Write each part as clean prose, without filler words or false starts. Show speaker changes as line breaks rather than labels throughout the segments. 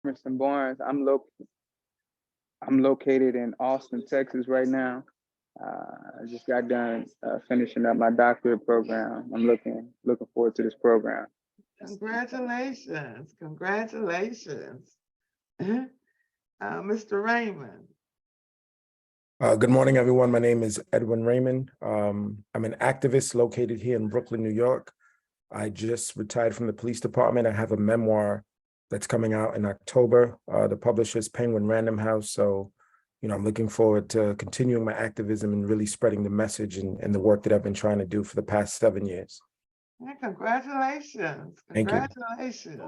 Emerson Barnes. I'm located in Austin, Texas right now. I just got done finishing up my doctorate program. I'm looking forward to this program.
Congratulations. Congratulations. Mr. Raymond.
Good morning, everyone. My name is Edwin Raymond. I'm an activist located here in Brooklyn, New York. I just retired from the police department. I have a memoir that's coming out in October. The publisher is Penguin Random House. So, I'm looking forward to continuing my activism and really spreading the message and the work that I've been trying to do for the past 7 years.
Yeah, congratulations.
Thank you.
Congratulations.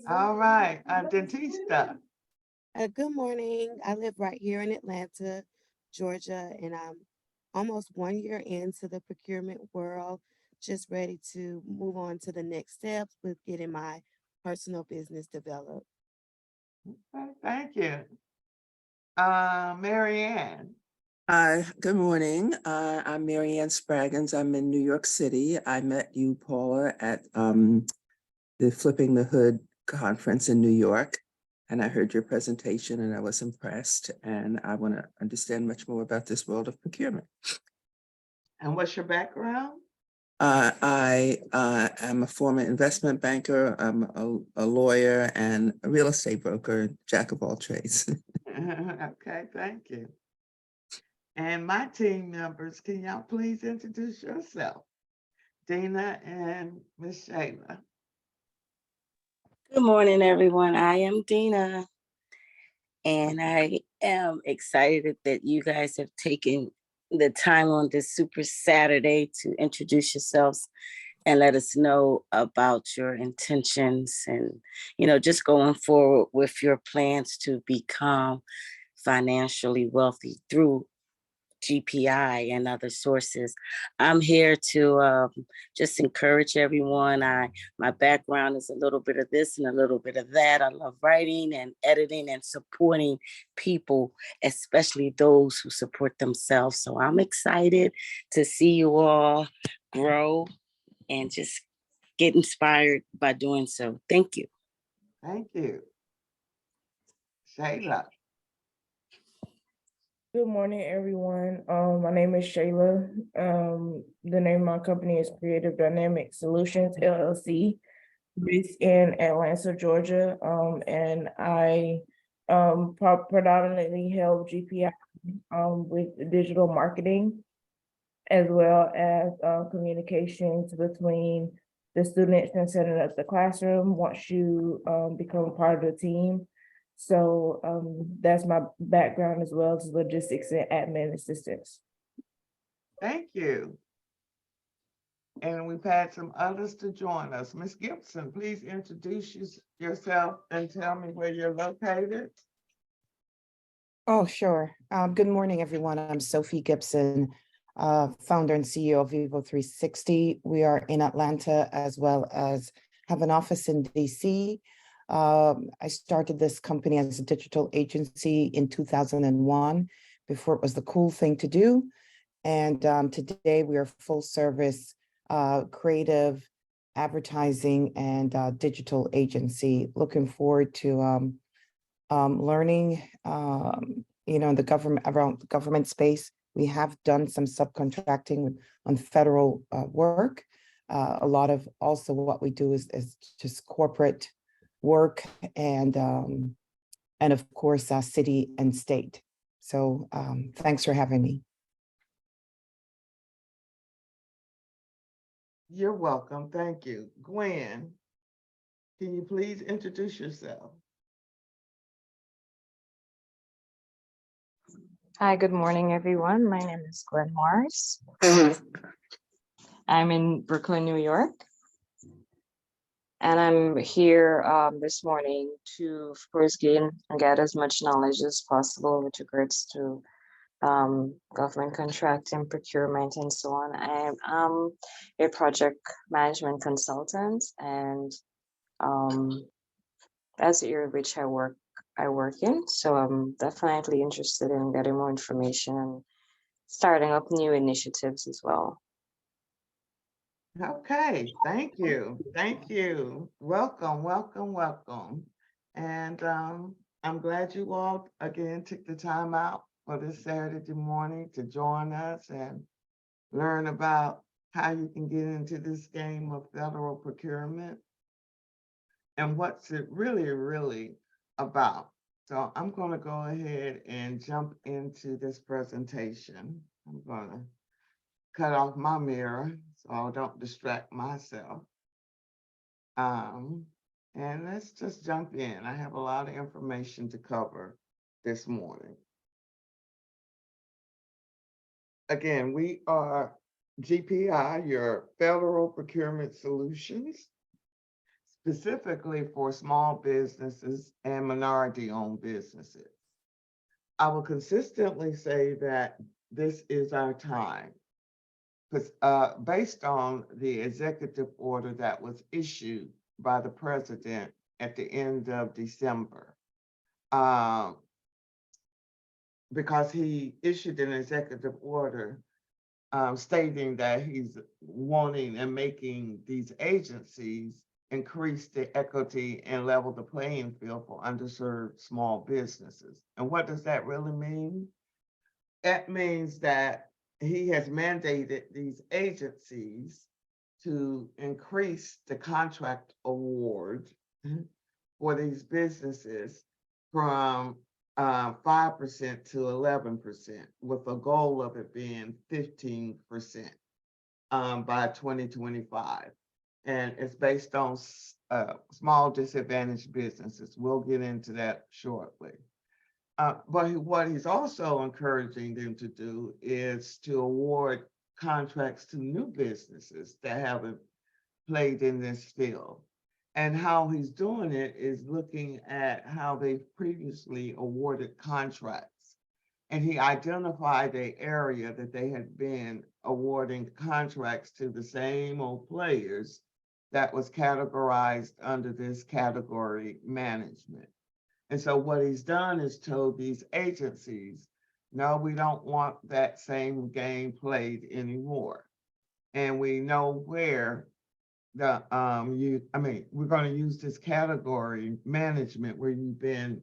All right, Dentista.
Good morning. I live right here in Atlanta, Georgia, and I'm almost 1 year into the procurement world, just ready to move on to the next steps with getting my personal business developed.
Okay, thank you. Mary Ann.
Good morning. I'm Mary Ann Spraggins. I'm in New York City. I met you, Paula, at the Flipping the Hood conference in New York. And I heard your presentation and I was impressed. And I want to understand much more about this world of procurement.
And what's your background?
I am a former investment banker. I'm a lawyer and a real estate broker, jack of all trades.
Okay, thank you. And my team members, can y'all please introduce yourself? Dina and Miss Shayla.
Good morning, everyone. I am Dina, and I am excited that you guys have taken the time on this Super Saturday to introduce yourselves and let us know about your intentions and, just going forward with your plans to become financially wealthy through GPI and other sources. I'm here to just encourage everyone. My background is a little bit of this and a little bit of that. I love writing and editing and supporting people, especially those who support themselves. So I'm excited to see you all grow and just get inspired by doing so. Thank you.
Thank you. Shayla.
Good morning, everyone. My name is Shayla. The name of my company is Creative Dynamic Solutions, LLC, based in Atlanta, Georgia. And I predominantly help GPI with digital marketing, as well as communications between the students and setting up the classroom once you become part of the team. So that's my background, as well as logistics and admin assistance.
Thank you. And we've had some others to join us. Ms. Gibson, please introduce yourself and tell me where you're located.
Oh, sure. Good morning, everyone. I'm Sophie Gibson, founder and CEO of Vivo 360. We are in Atlanta, as well as have an office in DC. I started this company as a digital agency in 2001, before it was the cool thing to do. And today we are full service creative advertising and digital agency. Looking forward to learning, in the government, around the government space. We have done some subcontracting on federal work. A lot of also what we do is just corporate work and of course city and state. So thanks for having me.
You're welcome. Thank you. Gwen, can you please introduce yourself?
Hi, good morning, everyone. My name is Gwen Morris. I'm in Brooklyn, New York. And I'm here this morning to, of course, get as much knowledge as possible with regards to government contracting, procurement, and so on. I am a project management consultant, and that's the area which I work in. So I'm definitely interested in getting more information and starting up new initiatives as well.
Okay, thank you. Thank you. Welcome, welcome, welcome. And I'm glad you all again took the time out for this Saturday morning to join us and learn about how you can get into this game of federal procurement and what's it really about. So I'm going to go ahead and jump into this presentation. I'm going to cut off my mirror so I don't distract myself. And let's just jump in. I have a lot of information to cover this morning. Again, we are GPI, your Federal Procurement Solutions, specifically for small businesses and minority-owned businesses. I will consistently say that this is our time, because based on the executive order that was issued by the president at the end of December, because he issued an executive order stating that he's wanting and making these agencies increase the equity and level the playing field for underserved small businesses. And what does that really mean? That means that he has mandated these agencies to increase the contract award for these businesses from 5% to 11%, with a goal of it being 15% by 2025. And it's based on small disadvantaged businesses. We'll get into that shortly. But what he's also encouraging them to do is to award contracts to new businesses that haven't played in this field. And how he's doing it is looking at how they've previously awarded contracts. And he identified the area that they had been awarding contracts to the same old players that was categorized under this category management. And so what he's done is told these agencies, no, we don't want that same game played anymore. And we know where the we're going to use this category management where you've been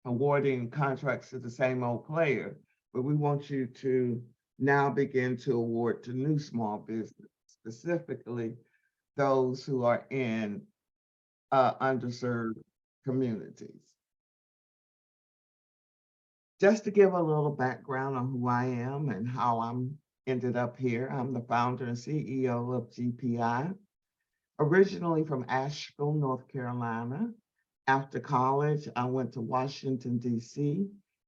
awarding contracts to the same old player, but we want you to now begin to award to new small business, specifically those who are in underserved communities. Just to give a little background on who I am and how I'm ended up here, I'm the founder and CEO of GPI. Originally from Asheville, North Carolina. After college, I went to Washington, D.C.,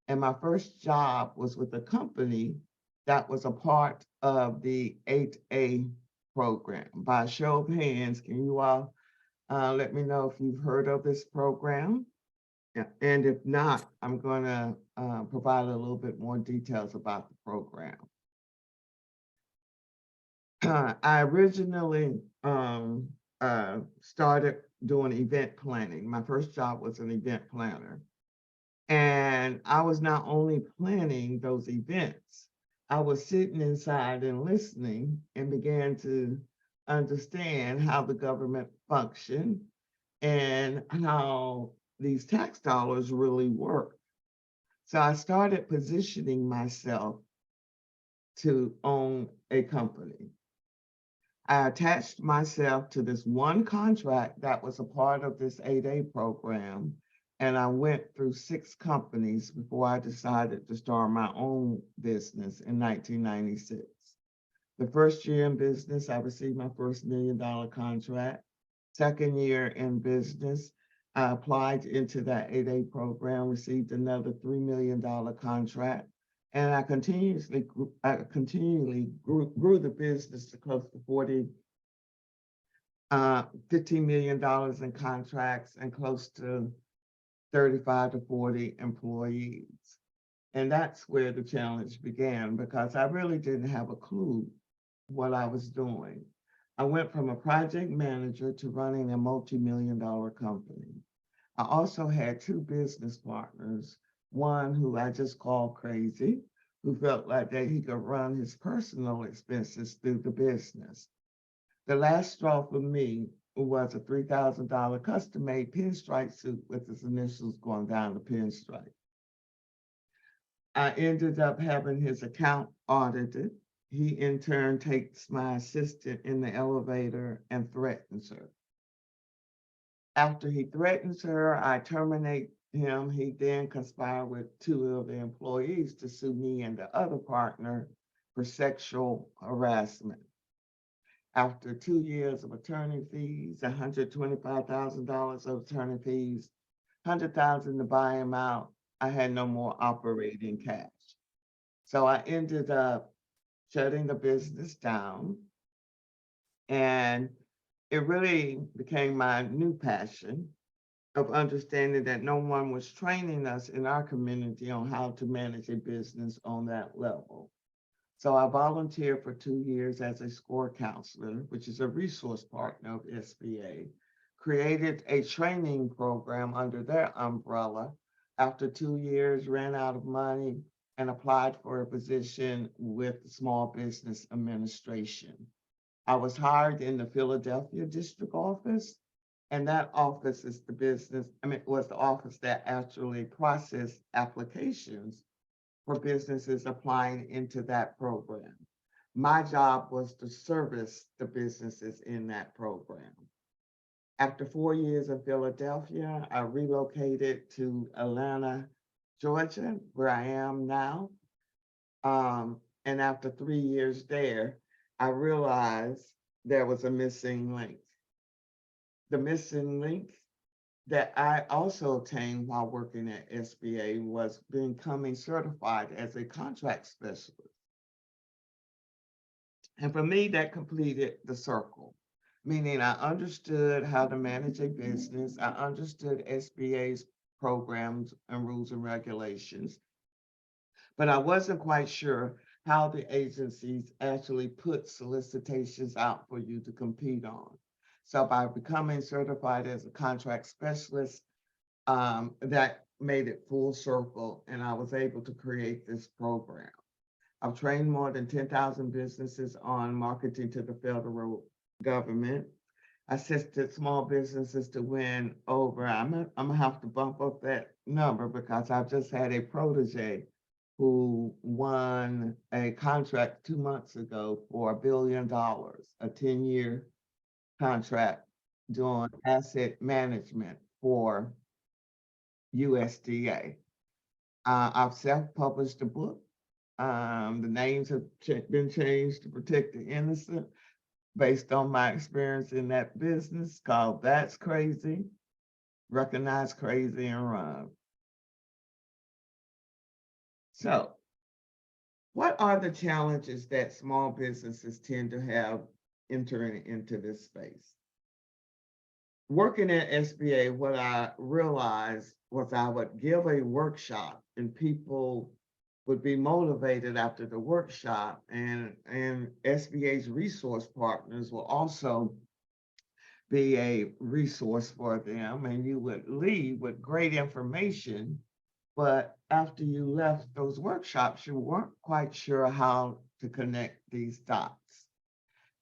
and my first job was with a company that was a part of the 8A program. By a show of hands, can you all let me know if you've heard of this program? And if not, I'm going to provide a little bit more details about the program. I originally started doing event planning. My first job was an event planner. And I was not only planning those events, I was sitting inside and listening and began to understand how the government functioned and how these tax dollars really work. So I started positioning myself to own a company. I attached myself to this one contract that was a part of this 8A program, and I went through 6 companies before I decided to start my own business in 1996. The first year in business, I received my first $1 million contract. Second year in business, I applied into that 8A program, received another $3 million contract. And I continually grew the business to close to $15 million in contracts and close to 35 to 40 employees. And that's where the challenge began, because I really didn't have a clue what I was doing. I went from a project manager to running a multi-million-dollar company. I also had 2 business partners, one who I just called crazy, who felt like that he could run his personal expenses through the business. The last straw for me was a $3,000 custom-made pinstripe suit with his initials going down the pinstripe. I ended up having his account audited. He in turn takes my assistant in the elevator and threatens her. After he threatens her, I terminate him. He then conspired with 2 of the employees to sue me and the other partner for sexual harassment. After 2 years of attorney fees, $125,000 of attorney fees, $100,000 to buy him out, I had no more operating cash. So I ended up shutting the business down. And it really became my new passion of understanding that no one was training us in our community on how to manage a business on that level. So I volunteered for 2 years as a SCORE counselor, which is a resource partner of SBA, created a training program under their umbrella. After 2 years, ran out of money and applied for a position with the Small Business Administration. I was hired in the Philadelphia district office, and that office is was the office that actually processed applications for businesses applying into that program. My job was to service the businesses in that program. After 4 years in Philadelphia, I relocated to Atlanta, Georgia, where I am now. And after 3 years there, I realized there was a missing link. The missing link that I also obtained while working at SBA was becoming certified as a contract specialist. And for me, that completed the circle, meaning I understood how to manage a business. I understood SBA's programs and rules and regulations, but I wasn't quite sure how the agencies actually put solicitations out for you to compete on. So by becoming certified as a contract specialist, that made it full circle, and I was able to create this program. I've trained more than 10,000 businesses on marketing to the federal government. Assisted small businesses to win over, I'm gonna have to bump up that number because I've just had a protege who won a contract 2 months ago for $1 billion, a 10-year contract doing asset management for USDA. I've self-published a book. The names have been changed to protect the innocent based on my experience in that business, called That's Crazy, Recognize Crazy and Run. So, what are the challenges that small businesses tend to have entering into this space? Working at SBA, what I realized was I would give a workshop and people would be motivated after the workshop, and SBA's resource partners will also be a resource for them, and you would leave with great information, but after you left those workshops, you weren't quite sure how to connect these dots.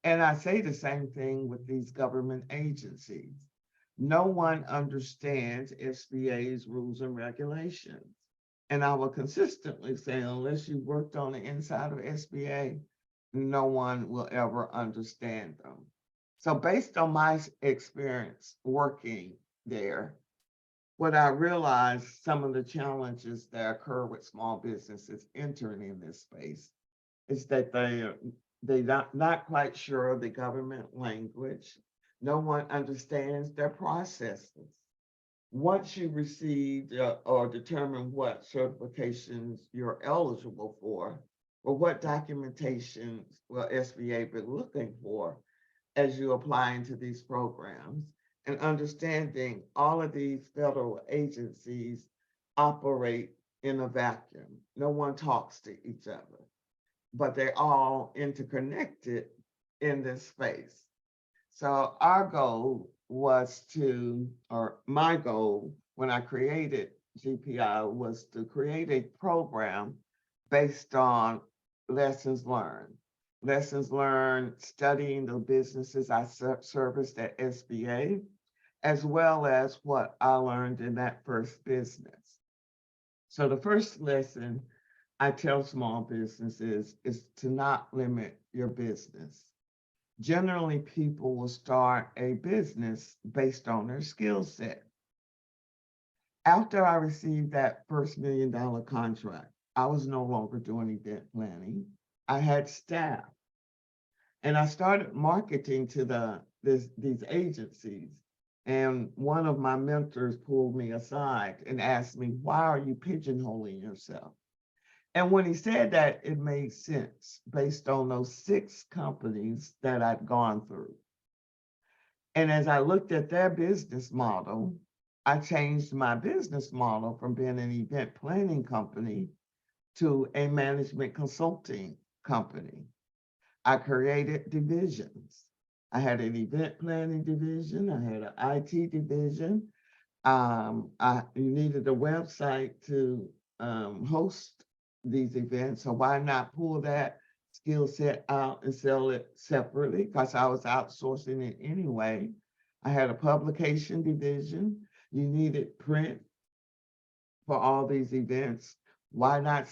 And I say the same thing with these government agencies. No one understands SBA's rules and regulations. And I will consistently say, unless you worked on the inside of SBA, no one will ever understand them. So based on my experience working there, what I realized, some of the challenges that occur with small businesses entering in this space is that they're not quite sure of the government language. No one understands their processes. Once you receive or determine what certifications you're eligible for, or what documentation will SBA be looking for as you apply into these programs, and understanding all of these federal agencies operate in a vacuum. No one talks to each other, but they're all interconnected in this space. So our goal was my goal when I created GPI was to create a program based on lessons learned. lessons learned, studying the businesses I serviced at SBA, as well as what I learned in that first business. So the first lesson I tell small businesses is to not limit your business. Generally, people will start a business based on their skill set. After I received that first $1 million contract, I was no longer doing event planning. I had staff. And I started marketing to these agencies. And one of my mentors pulled me aside and asked me, why are you pigeonholing yourself? And when he said that, it made sense based on those 6 companies that I'd gone through. And as I looked at their business model, I changed my business model from being an event planning company to a management consulting company. I created divisions. I had an event planning division. I had an IT division. You needed a website to host these events. So why not pull that skill set out and sell it separately? Because I was outsourcing it anyway. I had a publication division. You needed print for all these events. Why not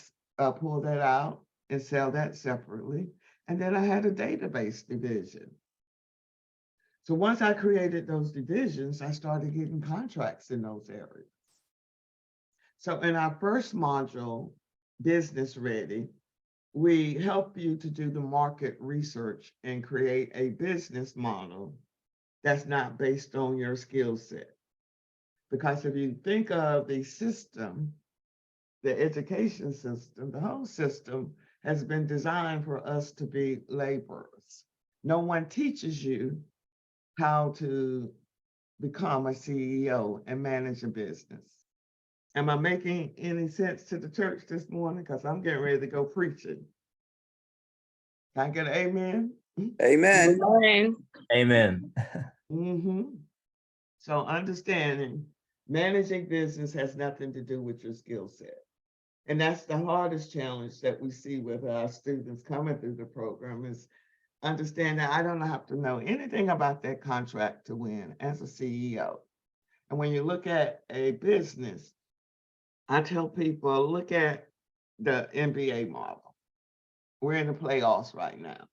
pull that out and sell that separately? And then I had a database division. So once I created those divisions, I started getting contracts in those areas. So in our first module, Business Ready, we help you to do the market research and create a business model that's not based on your skill set. Because if you think of the system, the education system, the whole system has been designed for us to be laborers. No one teaches you how to become a CEO and manage a business. Am I making any sense to the church this morning? Because I'm getting ready to go preaching. Can I get an amen?
Amen.
Amen.
So understanding managing business has nothing to do with your skill set. And that's the hardest challenge that we see with our students coming through the program is understanding I don't have to know anything about that contract to win as a CEO. And when you look at a business, I tell people, look at the NBA model. We're in the playoffs right now.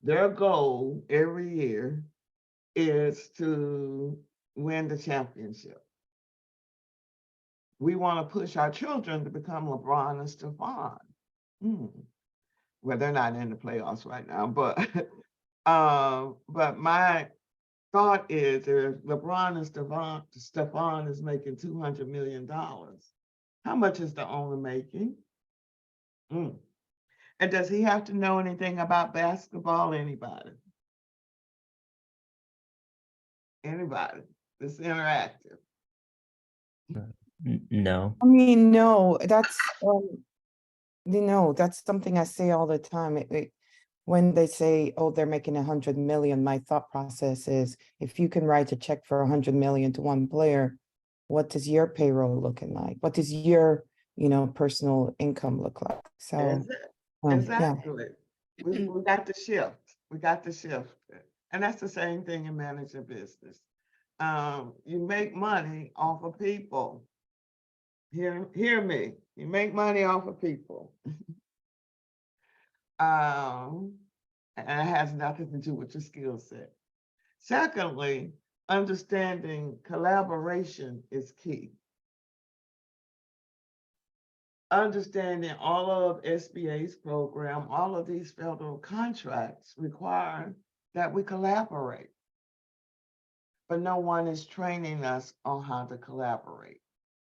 Their goal every year is to win the championship. We want to push our children to become LeBron and Stephon. Well, they're not in the playoffs right now, but my thought is if LeBron and Stephon is making $200 million, how much is the owner making? And does he have to know anything about basketball? Anybody? Anybody? It's interactive.
No.
I mean, no, that's, that's something I say all the time. When they say, oh, they're making 100 million, my thought process is, if you can write a check for 100 million to one player, what does your payroll looking like? What does your, personal income look like? So,
Exactly. We got the shift. We got the shift. And that's the same thing in managing business. You make money off of people. Hear me. You make money off of people. And it has nothing to do with your skill set. Secondly, understanding collaboration is key. Understanding all of SBA's program, all of these federal contracts require that we collaborate. But no one is training us on how to collaborate.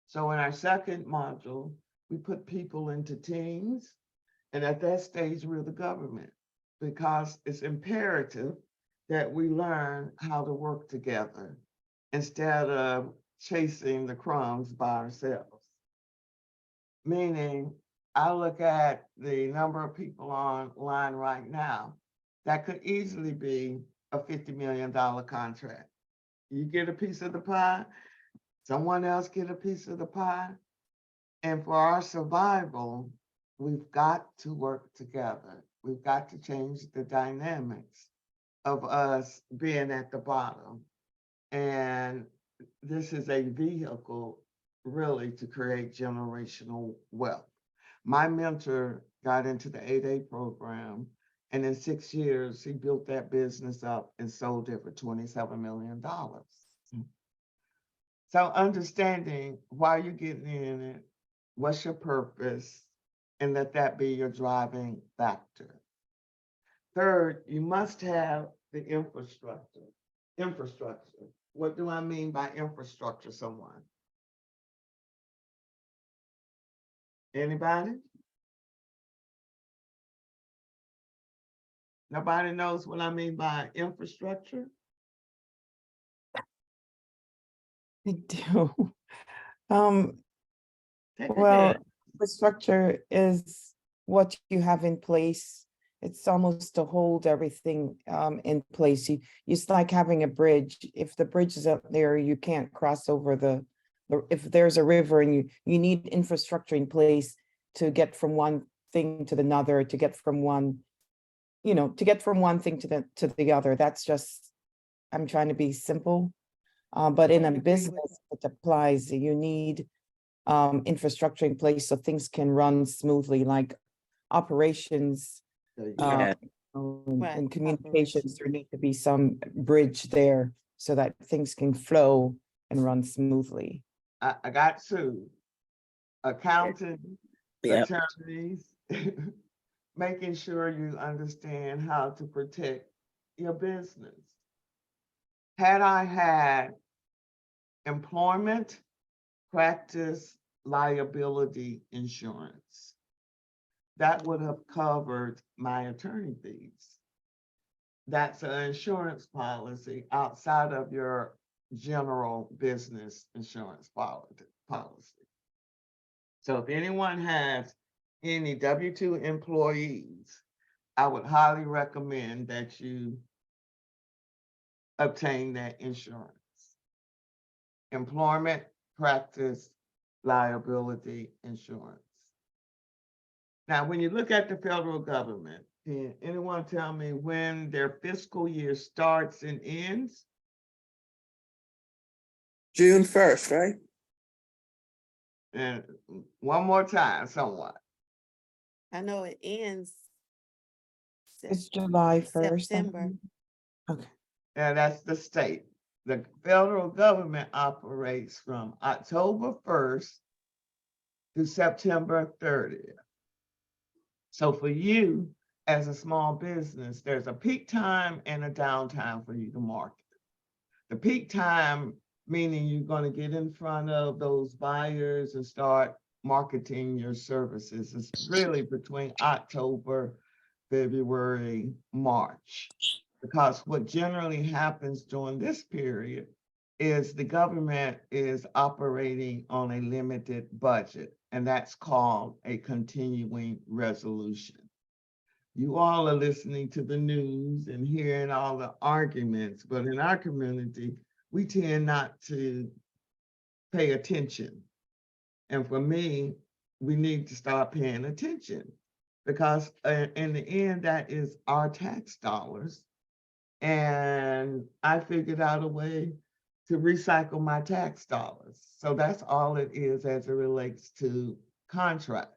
So in our second module, we put people into teams. And at that stage, we're the government because it's imperative that we learn how to work together instead of chasing the crumbs by ourselves. Meaning, I look at the number of people online right now, that could easily be a $50 million contract. You get a piece of the pie, someone else get a piece of the pie. And for our survival, we've got to work together. We've got to change the dynamics of us being at the bottom. And this is a vehicle really to create generational wealth. My mentor got into the 8A program, and in 6 years, he built that business up and sold it for $27 million. So understanding why you're getting in it, what's your purpose, and let that be your driving factor. Third, you must have the infrastructure. Infrastructure. What do I mean by infrastructure, someone? Anybody? Nobody knows what I mean by infrastructure?
I do. Um,
Take a
well,
guess.
infrastructure is what you have in place. It's almost to hold everything in place. It's like having a bridge. If the bridge is up there, you can't cross over if there's a river and you need infrastructure in place to get from one thing to another, to get from one, to get from one thing to the other. That's just, I'm trying to be simple. But in a
agree with
business, it applies. You need infrastructure in place so things can run smoothly, like operations
There you
Yeah.
go.
Right,
and communications. There need to be some bridge there so that things can flow and run smoothly.
I got two. Accountants,
Yep.
attorneys, making sure you understand how to protect your business. Had I had employment, practice, liability insurance, that would have covered my attorney fees. That's an insurance policy outside of your general business insurance policy. So if anyone has any W-2 employees, I would highly recommend that you obtain that insurance. Employment, practice, liability insurance. Now, when you look at the federal government, can anyone tell me when their fiscal year starts and ends?
June 1st, right?
And one more time, someone.
I know it ends
It's July 1st.
September.
Okay.
And that's the state. The federal government operates from October 1st to September 30th. So for you, as a small business, there's a peak time and a downtime for you to market. The peak time, meaning you're going to get in front of those buyers and start marketing your services, is really between October, February, March. Because what generally happens during this period is the government is operating on a limited budget, and that's called a continuing resolution. You all are listening to the news and hearing all the arguments, but in our community, we tend not to pay attention. And for me, we need to start paying attention because in the end, that is our tax dollars. And I figured out a way to recycle my tax dollars. So that's all it is as it relates to contracts.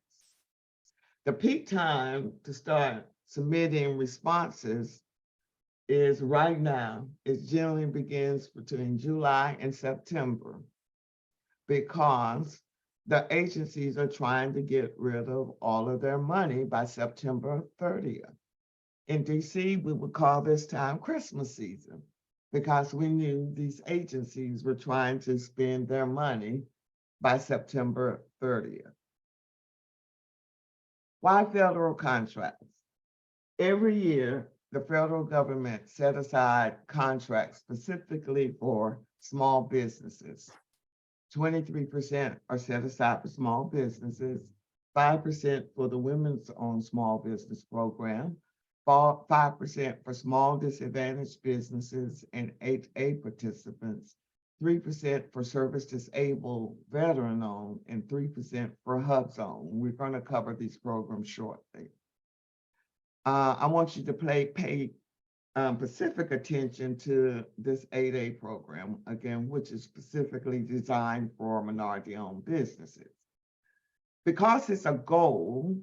The peak time to start submitting responses is right now. It generally begins between July and September because the agencies are trying to get rid of all of their money by September 30th. In DC, we would call this time Christmas season because we knew these agencies were trying to spend their money by September 30th. Why federal contracts? Every year, the federal government set aside contracts specifically for small businesses. 23% are set aside for small businesses, 5% for the Women's Owned Small Business Program, 5% for small disadvantaged businesses and 8A participants, 3% for service disabled veteran owned, and 3% for HUBZone. We're going to cover these programs shortly. I want you to pay specific attention to this 8A program, again, which is specifically designed for minority-owned businesses. Because it's a goal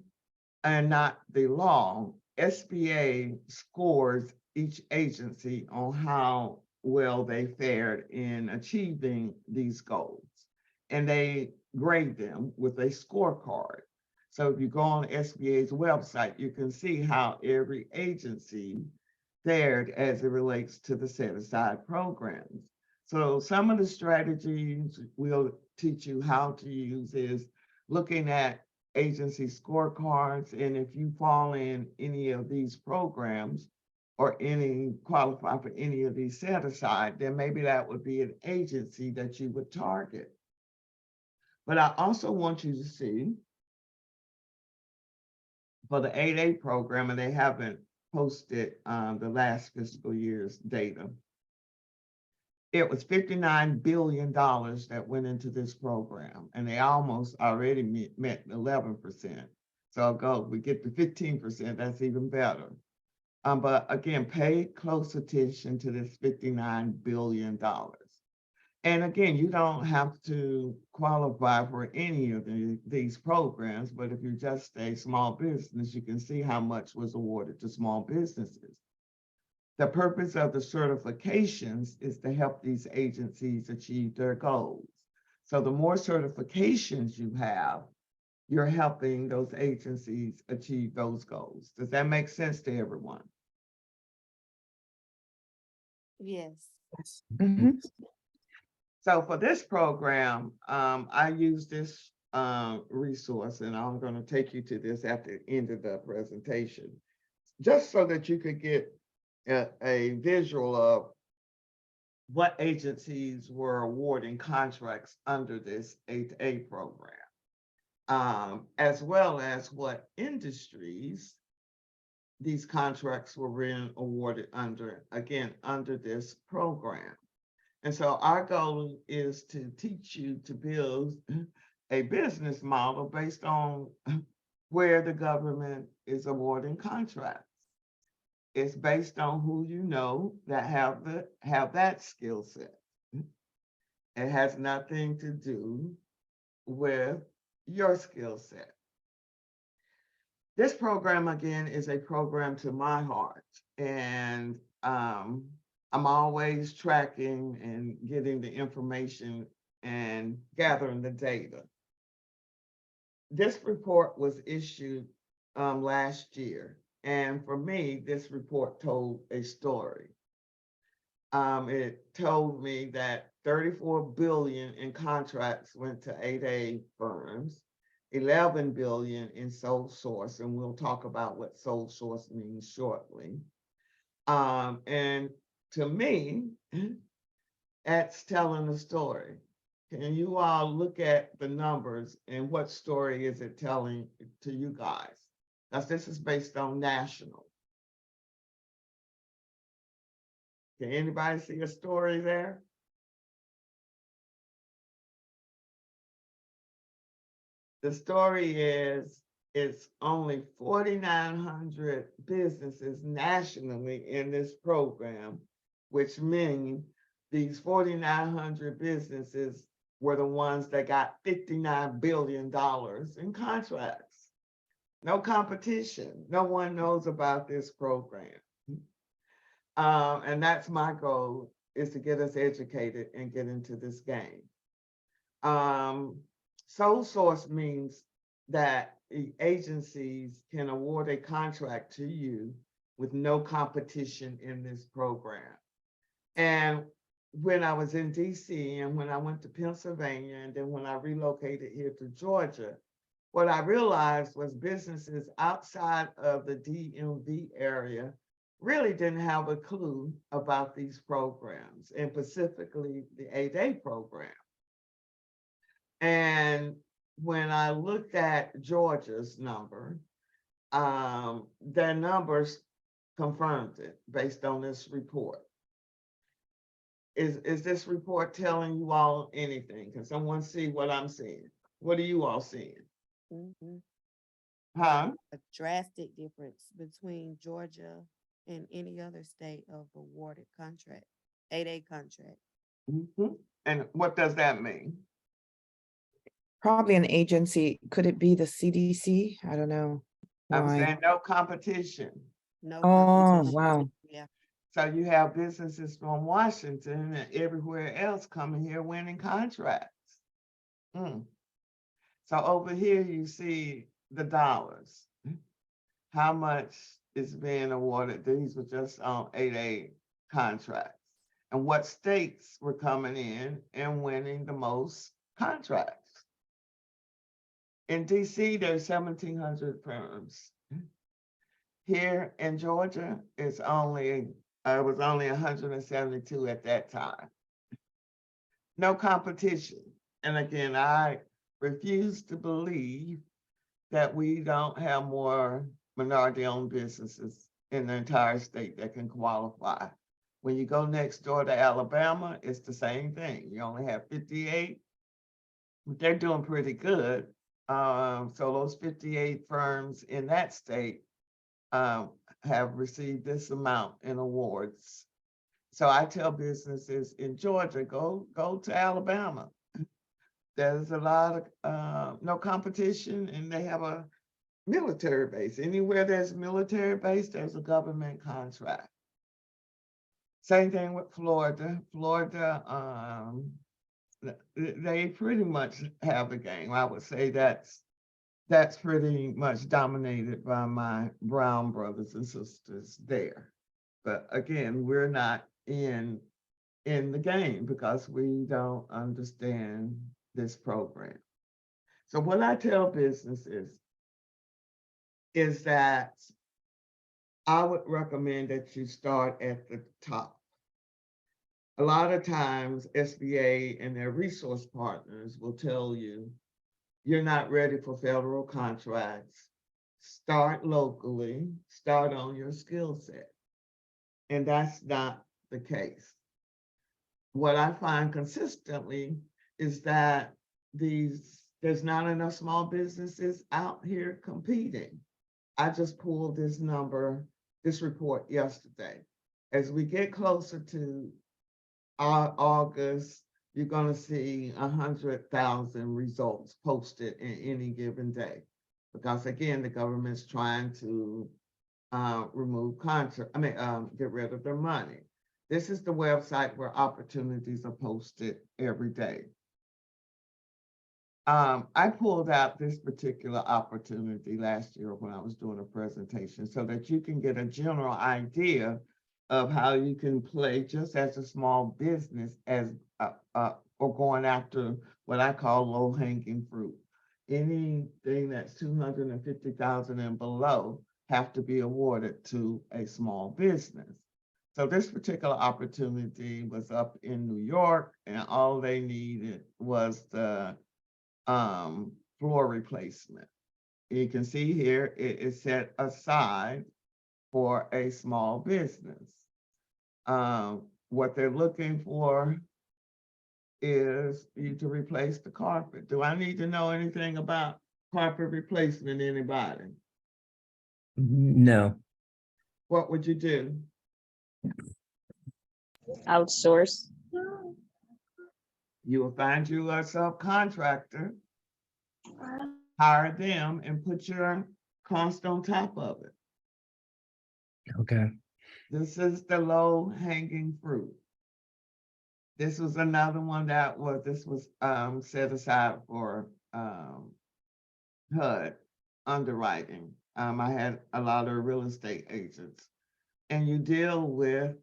and not the law, SBA scores each agency on how well they fared in achieving these goals. And they grade them with a scorecard. So if you go on SBA's website, you can see how every agency fared as it relates to the set-aside programs. So some of the strategies we'll teach you how to use is looking at agency scorecards, and if you fall in any of these programs or any qualify for any of these set aside, then maybe that would be an agency that you would target. But I also want you to see for the 8A program, and they haven't posted the last fiscal year's data. It was $59 billion that went into this program, and they almost already met 11%. So I'll go, we get to 15%, that's even better. But again, pay close attention to this $59 billion. And again, you don't have to qualify for any of these programs, but if you're just a small business, you can see how much was awarded to small businesses. The purpose of the certifications is to help these agencies achieve their goals. So the more certifications you have, you're helping those agencies achieve those goals. Does that make sense to everyone?
Yes.
Mhm.
So for this program, I use this resource, and I'm going to take you to this at the end of the presentation, just so that you could get a visual of what agencies were awarding contracts under this 8A program, as well as what industries these contracts were being awarded under, again, under this program. And so our goal is to teach you to build a business model based on where the government is awarding contracts. It's based on who you know that have that skill set. It has nothing to do with your skill set. This program, again, is a program to my heart, and I'm always tracking and getting the information and gathering the data. This report was issued last year, and for me, this report told a story. It told me that 34 billion in contracts went to 8A firms, 11 billion in sole source, and we'll talk about what sole source means shortly. And to me, that's telling a story. Can you all look at the numbers and what story is it telling to you guys? Now, this is based on national. Can anybody see a story there? The story is it's only 4,900 businesses nationally in this program, which means these 4,900 businesses were the ones that got $59 billion in contracts. No competition. No one knows about this program. And that's my goal, is to get us educated and get into this game. Sole source means that the agencies can award a contract to you with no competition in this program. And when I was in DC and when I went to Pennsylvania, and then when I relocated here to Georgia, what I realized was businesses outside of the DMV area really didn't have a clue about these programs, and specifically the 8A program. And when I looked at Georgia's number, their numbers confirmed it based on this report. Is this report telling you all anything? Can someone see what I'm seeing? What are you all seeing?
Mhm.
Huh?
A drastic difference between Georgia and any other state of awarded contract, 8A contract.
Mhm. And what does that mean?
Probably an agency. Could it be the CDC? I don't know.
I'm
Why?
saying no competition.
No
Oh,
competition.
wow.
Yeah.
So you have businesses from Washington and everywhere else coming here winning contracts. Mm. So over here you see the dollars. How much is being awarded? These were just on 8A contracts. And what states were coming in and winning the most contracts? In DC, there's 1,700 firms. Here in Georgia, it was only 172 at that time. No competition. And again, I refuse to believe that we don't have more minority-owned businesses in the entire state that can qualify. When you go next door to Alabama, it's the same thing. You only have 58. They're doing pretty good. So those 58 firms in that state have received this amount in awards. So I tell businesses in Georgia, go to Alabama. There's a lot of no competition, and they have a military base. Anywhere there's military base, there's a government contract. Same thing with Florida. Florida, they pretty much have the game. I would say that's pretty much dominated by my brown brothers and sisters there. But again, we're not in the game because we don't understand this program. So what I tell businesses is that I would recommend that you start at the top. A lot of times SBA and their resource partners will tell you, you're not ready for federal contracts. Start locally, start on your skill set. And that's not the case. What I find consistently is that there's not enough small businesses out here competing. I just pulled this report yesterday. As we get closer to August, you're gonna see 100,000 results posted in any given day. Because again, the government's trying to get rid of their money. This is the website where opportunities are posted every day. I pulled out this particular opportunity last year when I was doing a presentation so that you can get a general idea of how you can play just as a small business as or going after what I call low-hanging fruit. Anything that's 250,000 and below have to be awarded to a small business. So this particular opportunity was up in New York, and all they needed was the floor replacement. You can see here, it is set aside for a small business. What they're looking for is you to replace the carpet. Do I need to know anything about carpet replacement, anybody?
No.
What would you do?
Outsource.
You will find you a subcontractor, hire them, and put your cost on top of it.
Okay.
This is the low hanging fruit. This was another one that was set aside for HUD underwriting. I had a lot of real estate agents, and you deal with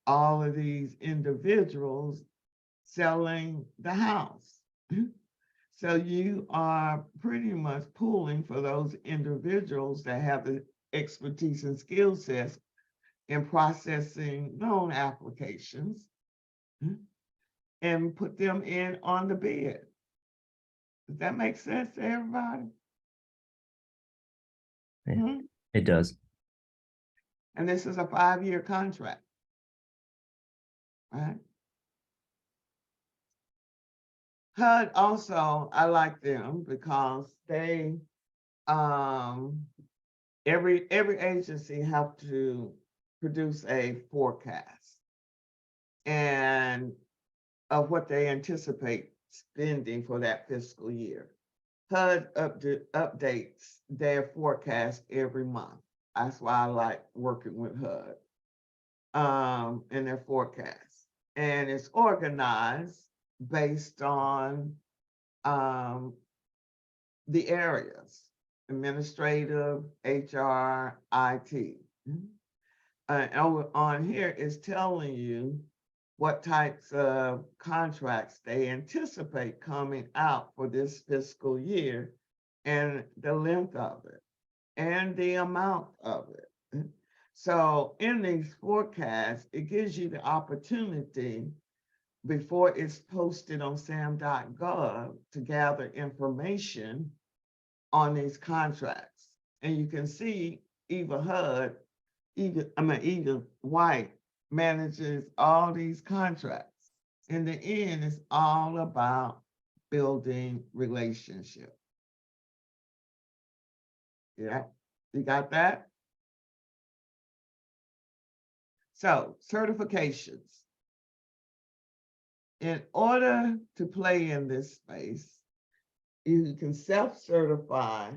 all of these individuals selling the house. So you are pretty much pulling for those individuals that have the expertise and skill sets in processing loan applications and put them in on the bid. Does that make sense to everybody?
Yeah. It does.
And this is a 5-year contract, right? HUD also, I like them because they every agency have to produce a forecast and of what they anticipate spending for that fiscal year. HUD updates their forecast every month. That's why I like working with HUD in their forecast. And it's organized based on the areas, administrative, HR, IT. And on here is telling you what types of contracts they anticipate coming out for this fiscal year and the length of it and the amount of it. So in these forecasts, it gives you the opportunity before it's posted on SAM.gov to gather information on these contracts. And you can see Eva HUD, Eva White manages all these contracts. In the end, it's all about building relationships. Yeah, you got that? So, certifications. In order to play in this space, you can self-certify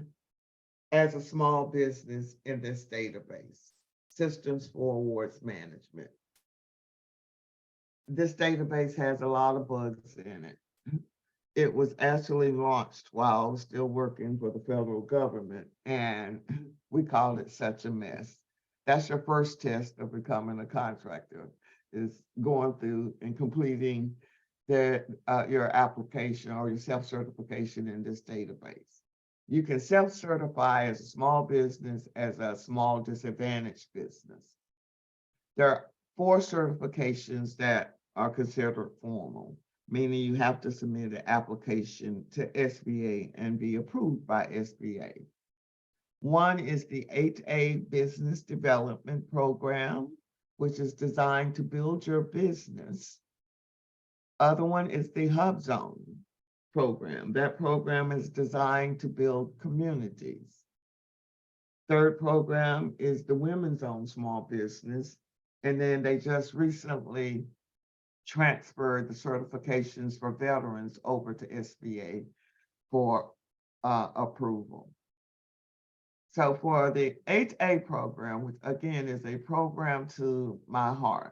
as a small business in this database, Systems for Awards Management. This database has a lot of bugs in it. It was actually launched while I was still working for the federal government, and we called it such a mess. That's your first test of becoming a contractor, is going through and completing your application or your self-certification in this database. You can self-certify as a small business, as a small disadvantaged business. There are 4 certifications that are considered formal, meaning you have to submit an application to SBA and be approved by SBA. One is the 8A Business Development Program, which is designed to build your business. Other one is the HubZone program. That program is designed to build communities. Third program is the Women's Own Small Business. And then they just recently transferred the certifications for veterans over to SBA for approval. So for the 8A program, which again is a program to my heart,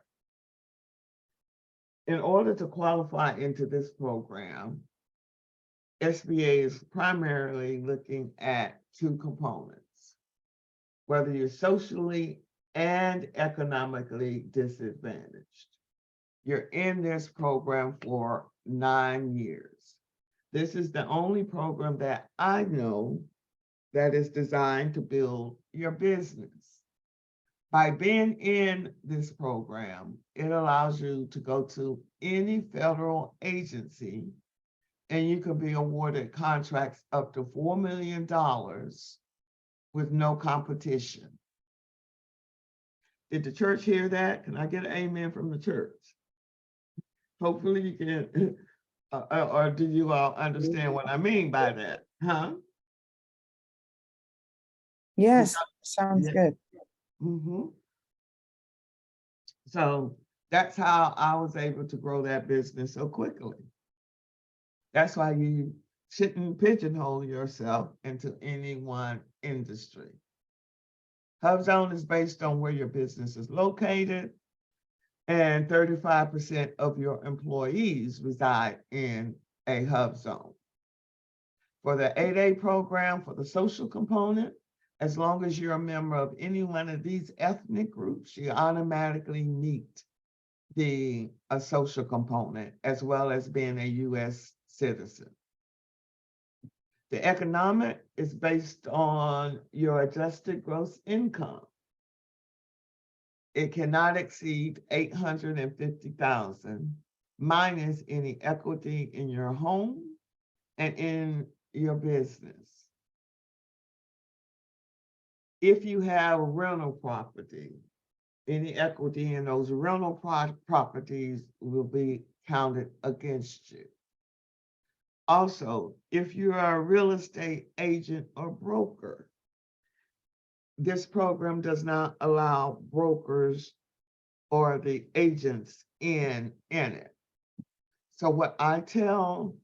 in order to qualify into this program, SBA is primarily looking at 2 components, whether you're socially and economically disadvantaged. You're in this program for 9 years. This is the only program that I know that is designed to build your business. By being in this program, it allows you to go to any federal agency and you can be awarded contracts up to $4 million with no competition. Did the church hear that? Can I get an amen from the church? Hopefully you can, or do you all understand what I mean by that? Huh?
Yes, sounds
Yeah.
good.
Mm-hmm. So that's how I was able to grow that business so quickly. That's why you shouldn't pigeonhole yourself into any one industry. HubZone is based on where your business is located, and 35% of your employees reside in a HubZone. For the 8A program, for the social component, as long as you're a member of any one of these ethnic groups, you automatically meet the social component, as well as being a US citizen. The economic is based on your adjusted gross income. It cannot exceed $850,000 minus any equity in your home and in your business. If you have a rental property, any equity in those rental properties will be counted against you. Also, if you are a real estate agent or broker, this program does not allow brokers or the agents in it. So what I tell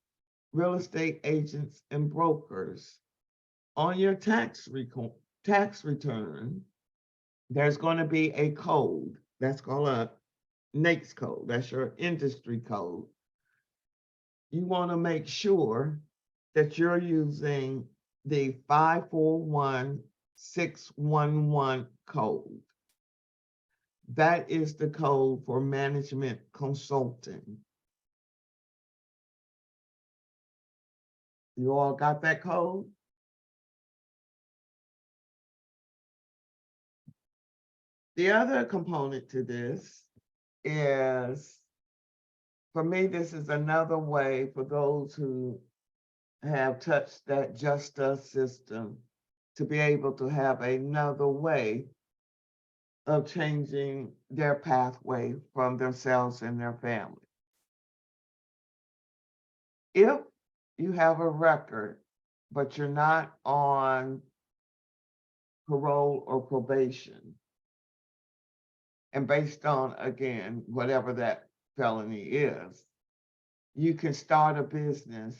real estate agents and brokers, on your tax return, there's going to be a code that's called a NAICS code. That's your industry code. You want to make sure that you're using the 541611 code. That is the code for management consulting. You all got that code? The other component to this is, for me, this is another way for those who have touched that Just Us system to be able to have another way of changing their pathway from themselves and their family. If you have a record, but you're not on parole or probation, and based on, again, whatever that felony is, you can start a business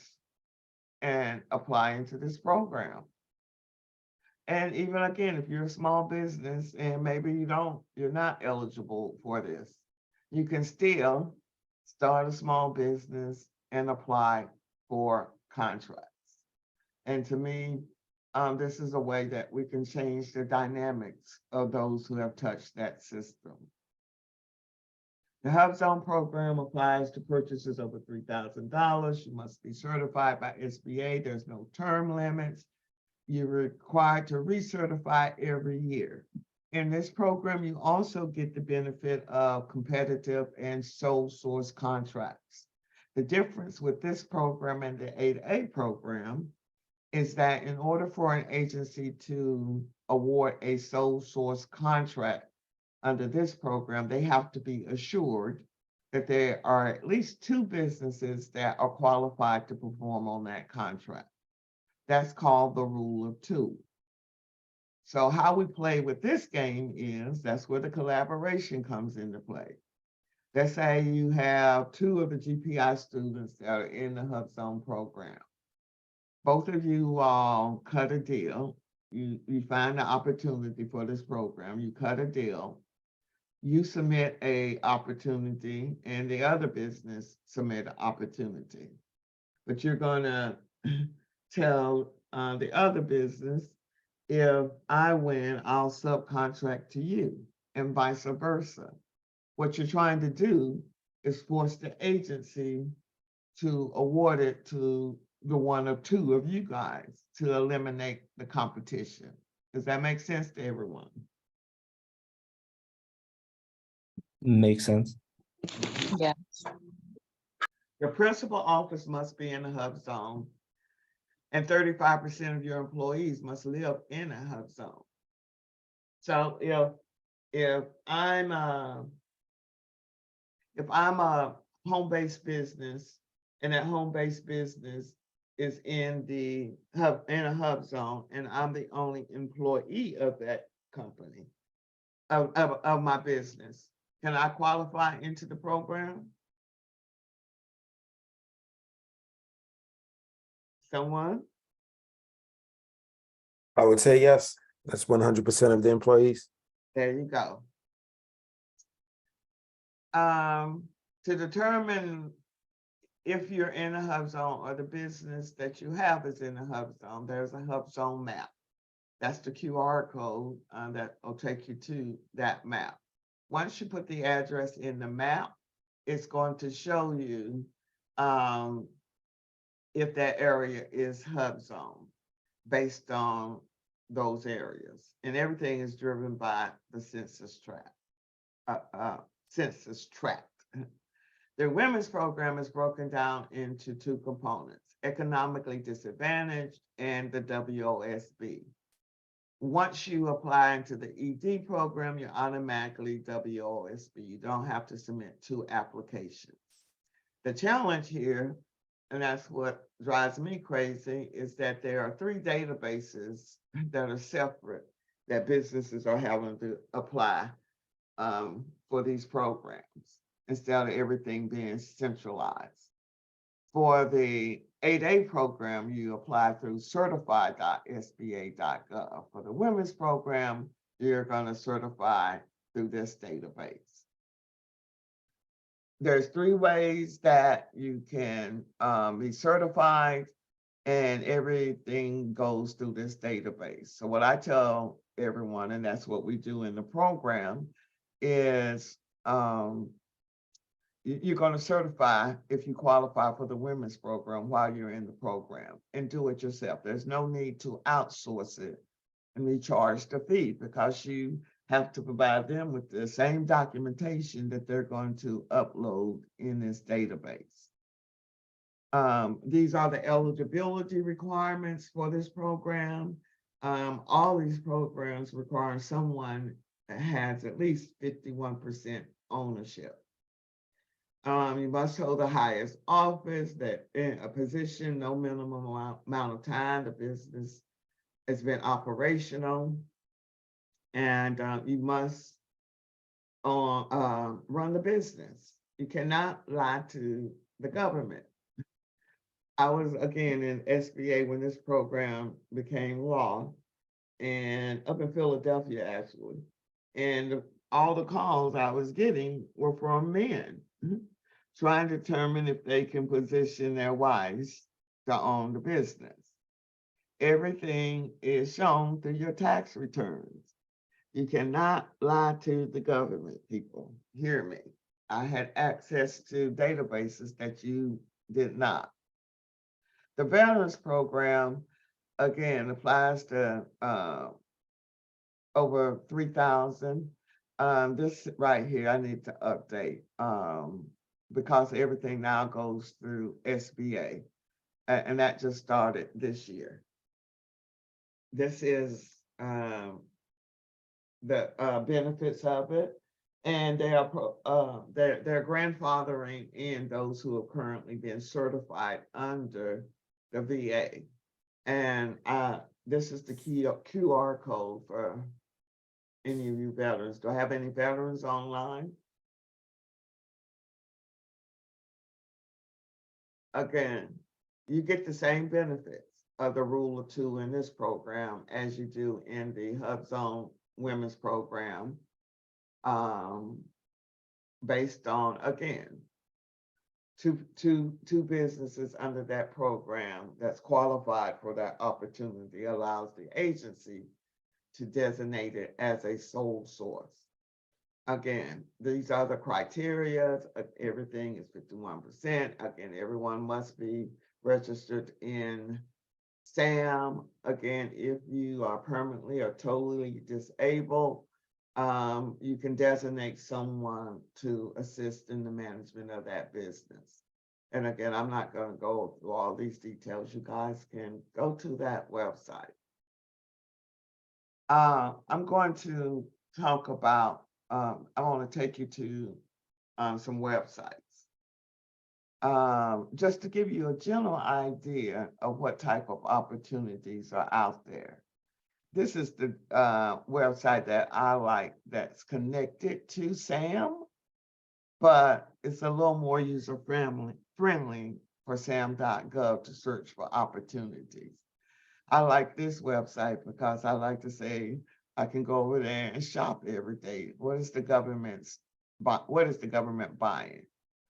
and apply into this program. And even again, if you're a small business and maybe you're not eligible for this, you can still start a small business and apply for contracts. And to me, this is a way that we can change the dynamics of those who have touched that system. The HUBZone program applies to purchases over $3,000. You must be certified by SBA. There's no term limits. You're required to recertify every year. In this program, you also get the benefit of competitive and sole source contracts. The difference with this program and the 8A program is that in order for an agency to award a sole source contract under this program, they have to be assured that there are at least 2 businesses that are qualified to perform on that contract. That's called the rule of 2. So how we play with this game is, that's where the collaboration comes into play. Let's say you have 2 of the GPI students that are in the HUBZone program. Both of you all cut a deal. You find the opportunity for this program, you cut a deal. You submit a opportunity and the other business submit an opportunity. But you're gonna tell the other business, if I win, I'll subcontract to you and vice versa. What you're trying to do is force the agency to award it to the one of 2 of you guys to eliminate the competition. Does that make sense to everyone?
Makes sense.
Yeah.
Your principal office must be in the HUBZone, and 35% of your employees must live in a HUBZone. So if I'm a home-based business and that home-based business is in a HUBZone and I'm the only employee of that company, of my business, can I qualify into the program? Someone?
I would say yes. That's 100% of the employees.
There you go. To determine if you're in a HUBZone or the business that you have is in a HUBZone, there's a HUBZone map. That's the QR code that will take you to that map. Once you put the address in the map, it's going to show you if that area is HUBZone based on those areas. And everything is driven by the census tract. The women's program is broken down into 2 components: economically disadvantaged and the WOSB. Once you apply into the ED program, you're automatically WOSB. You don't have to submit 2 applications. The challenge here and that's what drives me crazy, is that there are 3 databases that are separate that businesses are having to apply for these programs instead of everything being centralized. For the 8A program, you apply through certified.sba.gov. For the women's program, you're going to certify through this database. There's 3 ways that you can be certified, and everything goes through this database. So what I tell everyone, and that's what we do in the program, is you're going to certify if you qualify for the women's program while you're in the program, and do it yourself. There's no need to outsource it and be charged a fee, because you have to provide them with the same documentation that they're going to upload in this database. These are the eligibility requirements for this program. All these programs require someone that has at least 51% ownership. You must hold the highest office, that in a position, no minimum amount of time the business has been operational, and you must run the business. You cannot lie to the government. I was again in SBA when this program became law, and up in Philadelphia actually, and all the calls I was getting were from men trying to determine if they can position their wives to own the business. Everything is shown through your tax returns. You cannot lie to the government, people. Hear me. I had access to databases that you did not. The Veterans Program, again, applies to over 3,000. This right here, I need to update because everything now goes through SBA, and that just started this year. This is the benefits of it, and they are they're grandfathering in those who have currently been certified under the VA. And this is the key QR code for any of you veterans. Do I have any veterans online? Again, you get the same benefits of the Rule of Two in this program as you do in the HUBZone Women's Program, based on, again, two businesses under that program that's qualified for that opportunity allows the agency to designate it as a sole source. Again, these are the criteria. Everything is 51%. Again, everyone must be registered in SAM. Again, if you are permanently or totally disabled, you can designate someone to assist in the management of that business. And again, I'm not going to go through all these details. You guys can go to that website. I'm going to talk about, I want to take you to some websites. Just to give you a general idea of what type of opportunities are out there. This is the website that I like that's connected to SAM, but it's a little more user-friendly for SAM.gov to search for opportunities. I like this website because I like to say I can go over there and shop every day. What is the government buying?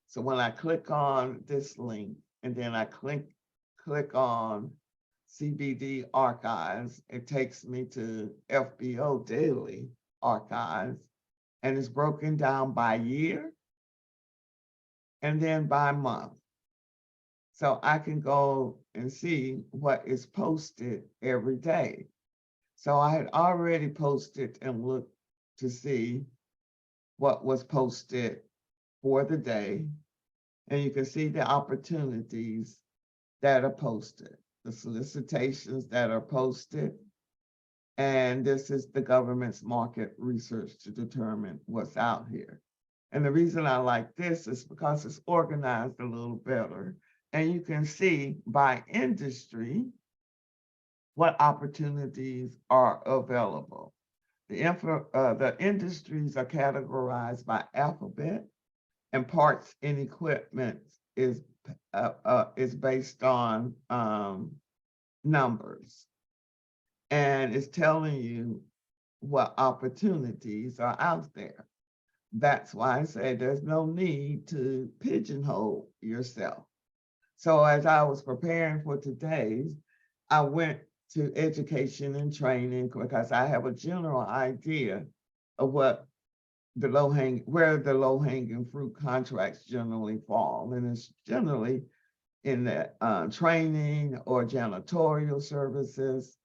So when I click on this link and then I click on CBD Archives, it takes me to FBO Daily Archives, and it's broken down by year and then by month. So I can go and see what is posted every day. So I had already posted and looked to see what was posted for the day. And you can see the opportunities that are posted, the solicitations that are posted. And this is the government's market research to determine what's out here. And the reason I like this is because it's organized a little better And you can see by industry what opportunities are available. The industries are categorized by alphabet, and parts and equipment is based on numbers. And it's telling you what opportunities are out there. That's why I say there's no need to pigeonhole yourself. So as I was preparing for today's, I went to education and training because I have a general idea of what where the low-hanging fruit contracts generally fall. And it's generally in the training or janitorial services.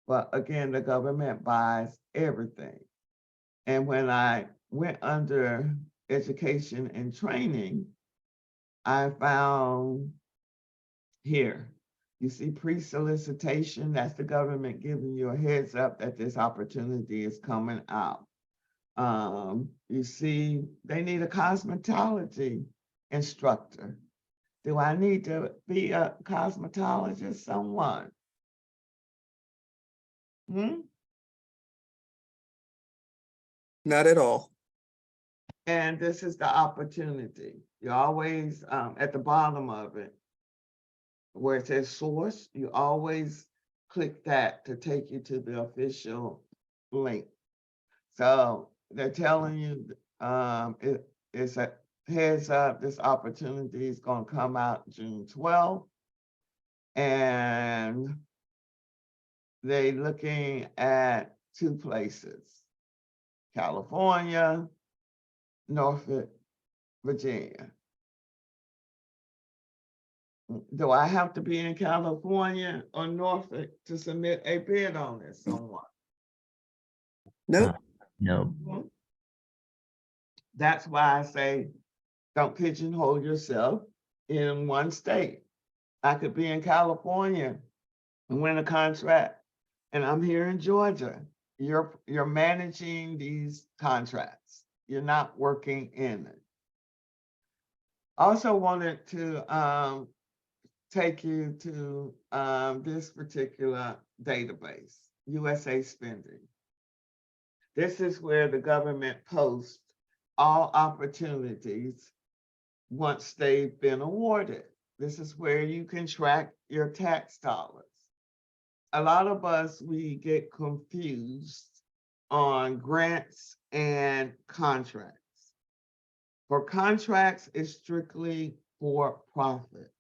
But again, the government buys everything. And when I went under education and training, I found here, you see pre-solicitation, that's the government giving you a heads up that this opportunity is coming out. You see, they need a cosmetology instructor. Do I need to be a cosmetologist? Someone?
Not at all.
And this is the opportunity. You always, at the bottom of it, where it says source, you always click that to take you to the official link. So they're telling you it's a heads up, this opportunity is going to come out June 12th. And they're looking at 2 places, California, Norfolk, Virginia. Do I have to be in California or Norfolk to submit a bid on this, someone?
Nope.
No.
That's why I say, don't pigeonhole yourself in one state. I could be in California and win a contract, and I'm here in Georgia. You're managing these contracts. You're not working in it. Also wanted to take you to this particular database, USA Spending. This is where the government posts all opportunities once they've been awarded. This is where you can track your tax dollars. A lot of us, we get confused on grants and contracts. For contracts, it's strictly for profit.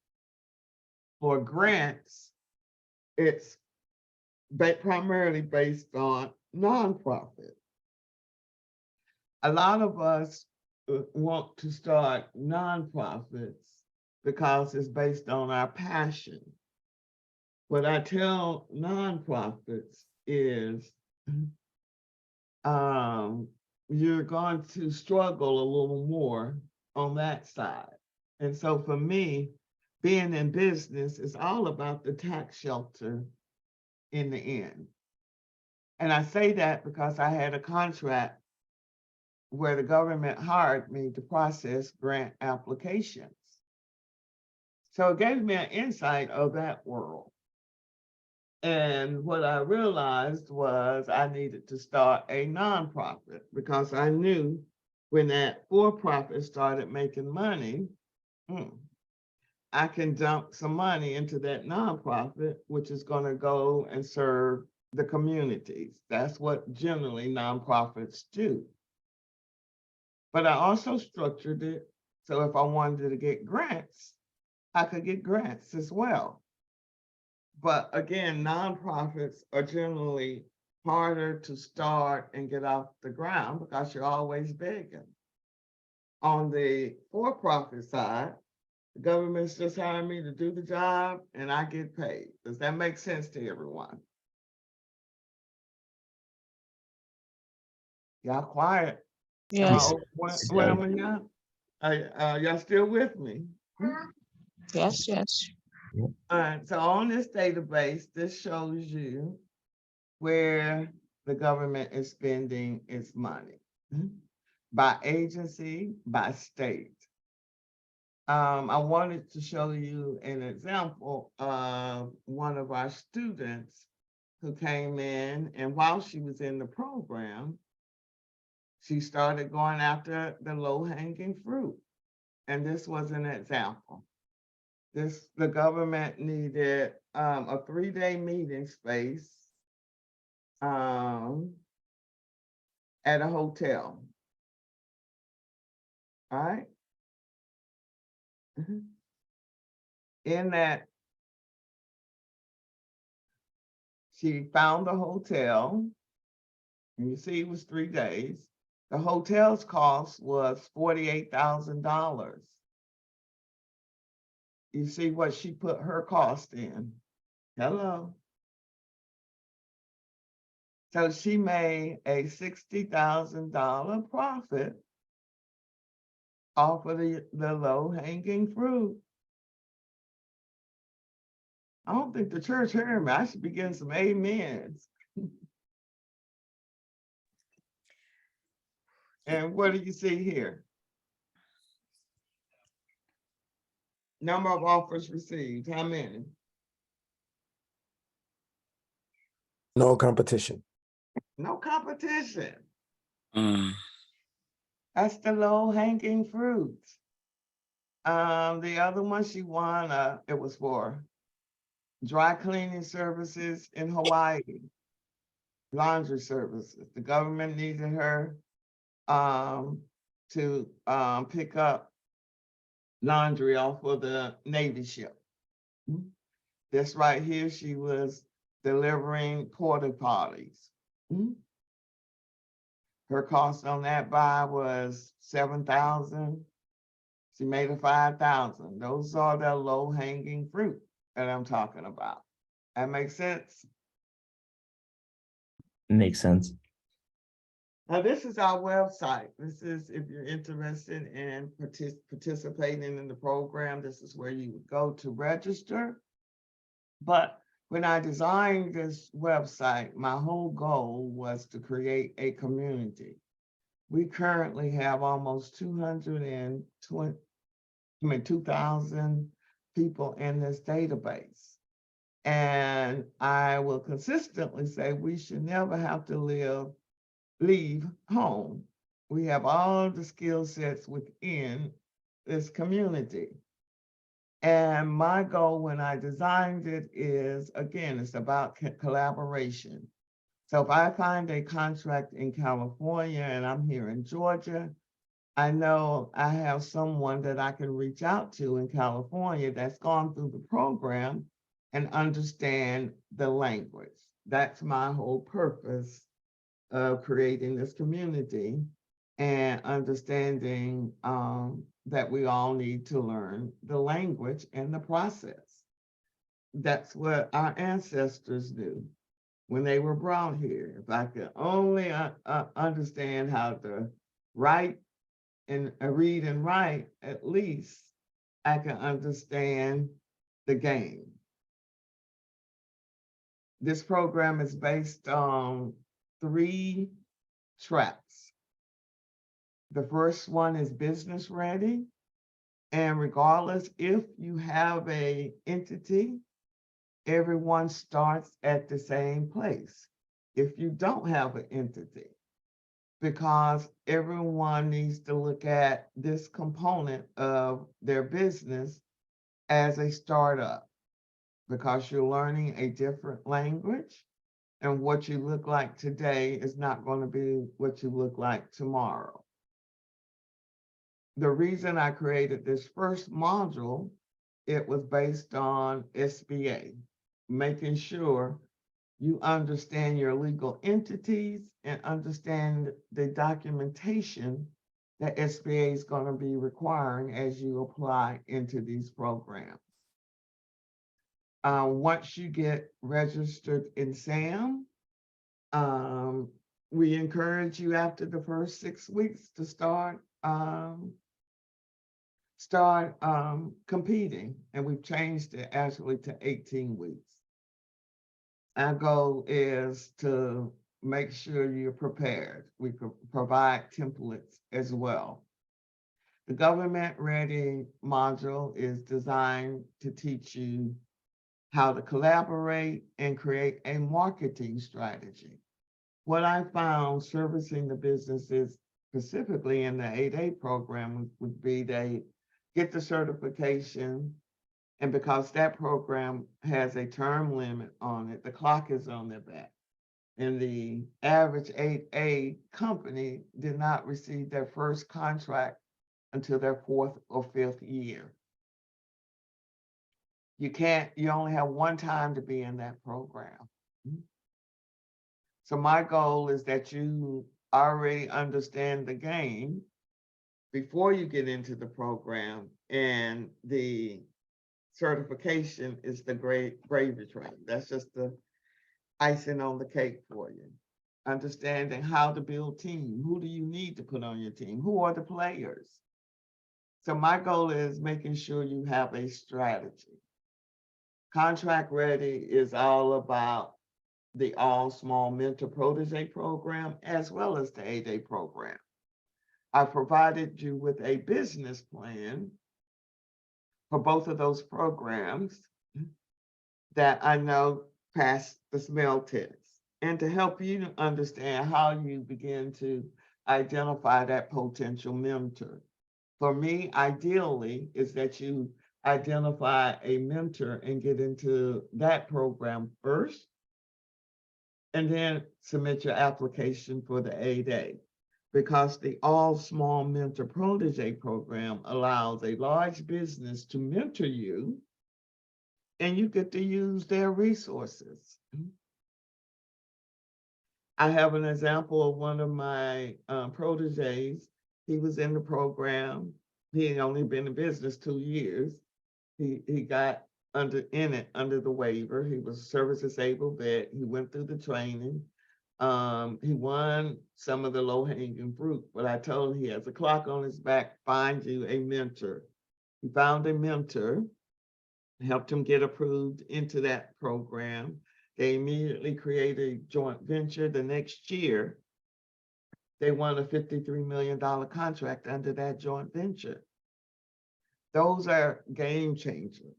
For grants, it's primarily based on nonprofit. A lot of us want to start nonprofits because it's based on our passion. What I tell nonprofits is you're going to struggle a little more on that side. And so for me, being in business is all about the tax shelter in the end. And I say that because I had a contract where the government hired me to process grant applications. So it gave me an insight of that world. And what I realized was I needed to start a nonprofit because I knew when that for-profit started making money, I can dump some money into that nonprofit, which is going to go and serve the communities. That's what generally nonprofits do. But I also structured it so if I wanted to get grants, I could get grants as well. But again, nonprofits are generally harder to start and get off the ground because you're always begging. On the for-profit side, the government's just hiring me to do the job and I get paid. Does that make sense to everyone? Y'all quiet.
Yes,
What am I? Y'all still with me?
yes, yes.
All right, so on this database, this shows you where the government is spending its money by agency, by state. I wanted to show you an example of one of our students who came in, and while she was in the program, she started going after the low-hanging fruit. And this was an example. The government needed a 3-day meeting space at a hotel. All right. In that, she found a hotel, and you see it was 3 days. The hotel's cost was $48,000. You see what she put her cost in. Hello. So she made a $60,000 profit off of the low-hanging fruit. I don't think the church heard me. I should be getting some amens. And what do you see here? Number of offers received, how many?
No competition.
No competition.
Mm.
That's the low-hanging fruit. The other one she won, it was for dry cleaning services in Hawaii, laundry services. The government needed her to pick up laundry off of the Navy ship. This right here, she was delivering porta potties. Her cost on that buy was $7,000. She made a $5,000. Those are the low-hanging fruit that I'm talking about. That makes sense?
Makes sense.
Now, this is our website. This is, if you're interested in participating in the program, this is where you would go to register. But when I designed this website, my whole goal was to create a community. We currently have almost 2,000 people in this database. And I will consistently say we should never have to leave home. We have all the skill sets within this community. And my goal when I designed it is, again, it's about collaboration. So if I find a contract in California and I'm here in Georgia, I know I have someone that I can reach out to in California that's gone through the program and understand the language. That's my whole purpose of creating this community and understanding that we all need to learn the language and the process. That's what our ancestors knew when they were brought here. If I could only understand how to write and read and write, at least I can understand the game. This program is based on 3 tracks. The first one is business ready. And regardless if you have an entity, everyone starts at the same place. If you don't have an entity, because everyone needs to look at this component of their business as a startup, because you're learning a different language, and what you look like today is not going to be what you look like tomorrow. The reason I created this first module, it was based on SBA, making sure you understand your legal entities and understand the documentation that SBA is going to be requiring as you apply into these programs. Once you get registered in SAM, we encourage you after the first 6 weeks to start competing, and we've changed it actually to 18 weeks. Our goal is to make sure you're prepared. We could provide templates as well. The government ready module is designed to teach you how to collaborate and create a marketing strategy. What I found servicing the businesses specifically in the 8A program would be they get the certification, and because that program has a term limit on it, the clock is on their back. And the average 8A company did not receive their first contract until their 4th or 5th year. You only have one time to be in that program. So my goal is that you already understand the game before you get into the program, and the certification is the gravy train. That's just the icing on the cake for you. Understanding how to build team. Who do you need to put on your team? Who are the players? So my goal is making sure you have a strategy. Contract Ready is all about the All Small Mentor Protege program, as well as the 8A program. I provided you with a business plan for both of those programs that I know passed the smell test, and to help you understand how you begin to identify that potential mentor. For me, ideally, is that you identify a mentor and get into that program first, and then submit your application for the 8A. Because the All Small Mentor Protege program allows a large business to mentor you, and you get to use their resources. I have an example of one of my proteges. He was in the program. He had only been in business 2 years. He got under the waiver. He was a service disabled vet. He went through the training. He won some of the low-hanging fruit, but I told him he has a clock on his back, find you a mentor. He found a mentor, helped him get approved into that program. They immediately created a joint venture. The next year, they won a $53 million contract under that joint venture. Those are game changers.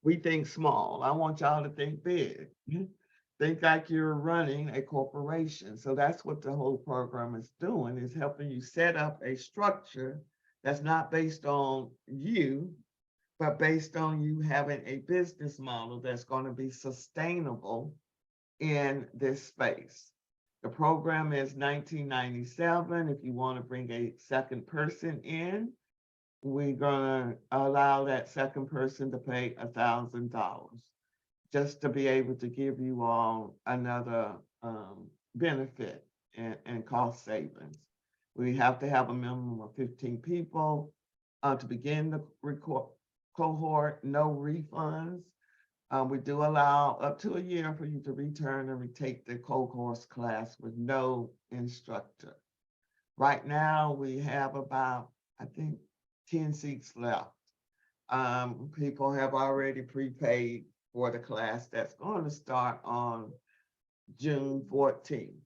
We think small. I want y'all to think big. Think like you're running a corporation. So that's what the whole program is doing, is helping you set up a structure that's not based on you, but based on you having a business model that's going to be sustainable in this space. The program is $19.97. If you want to bring a second person in, we're going to allow that second person to pay $1,000. Just to be able to give you all another benefit and cost savings. We have to have a minimum of 15 people to begin the cohort, no refunds. We do allow up to a year for you to return and retake the cohort class with no instructor. Right now, we have about, I think, 10 seats left. People have already prepaid for the class that's going to start on June 14th.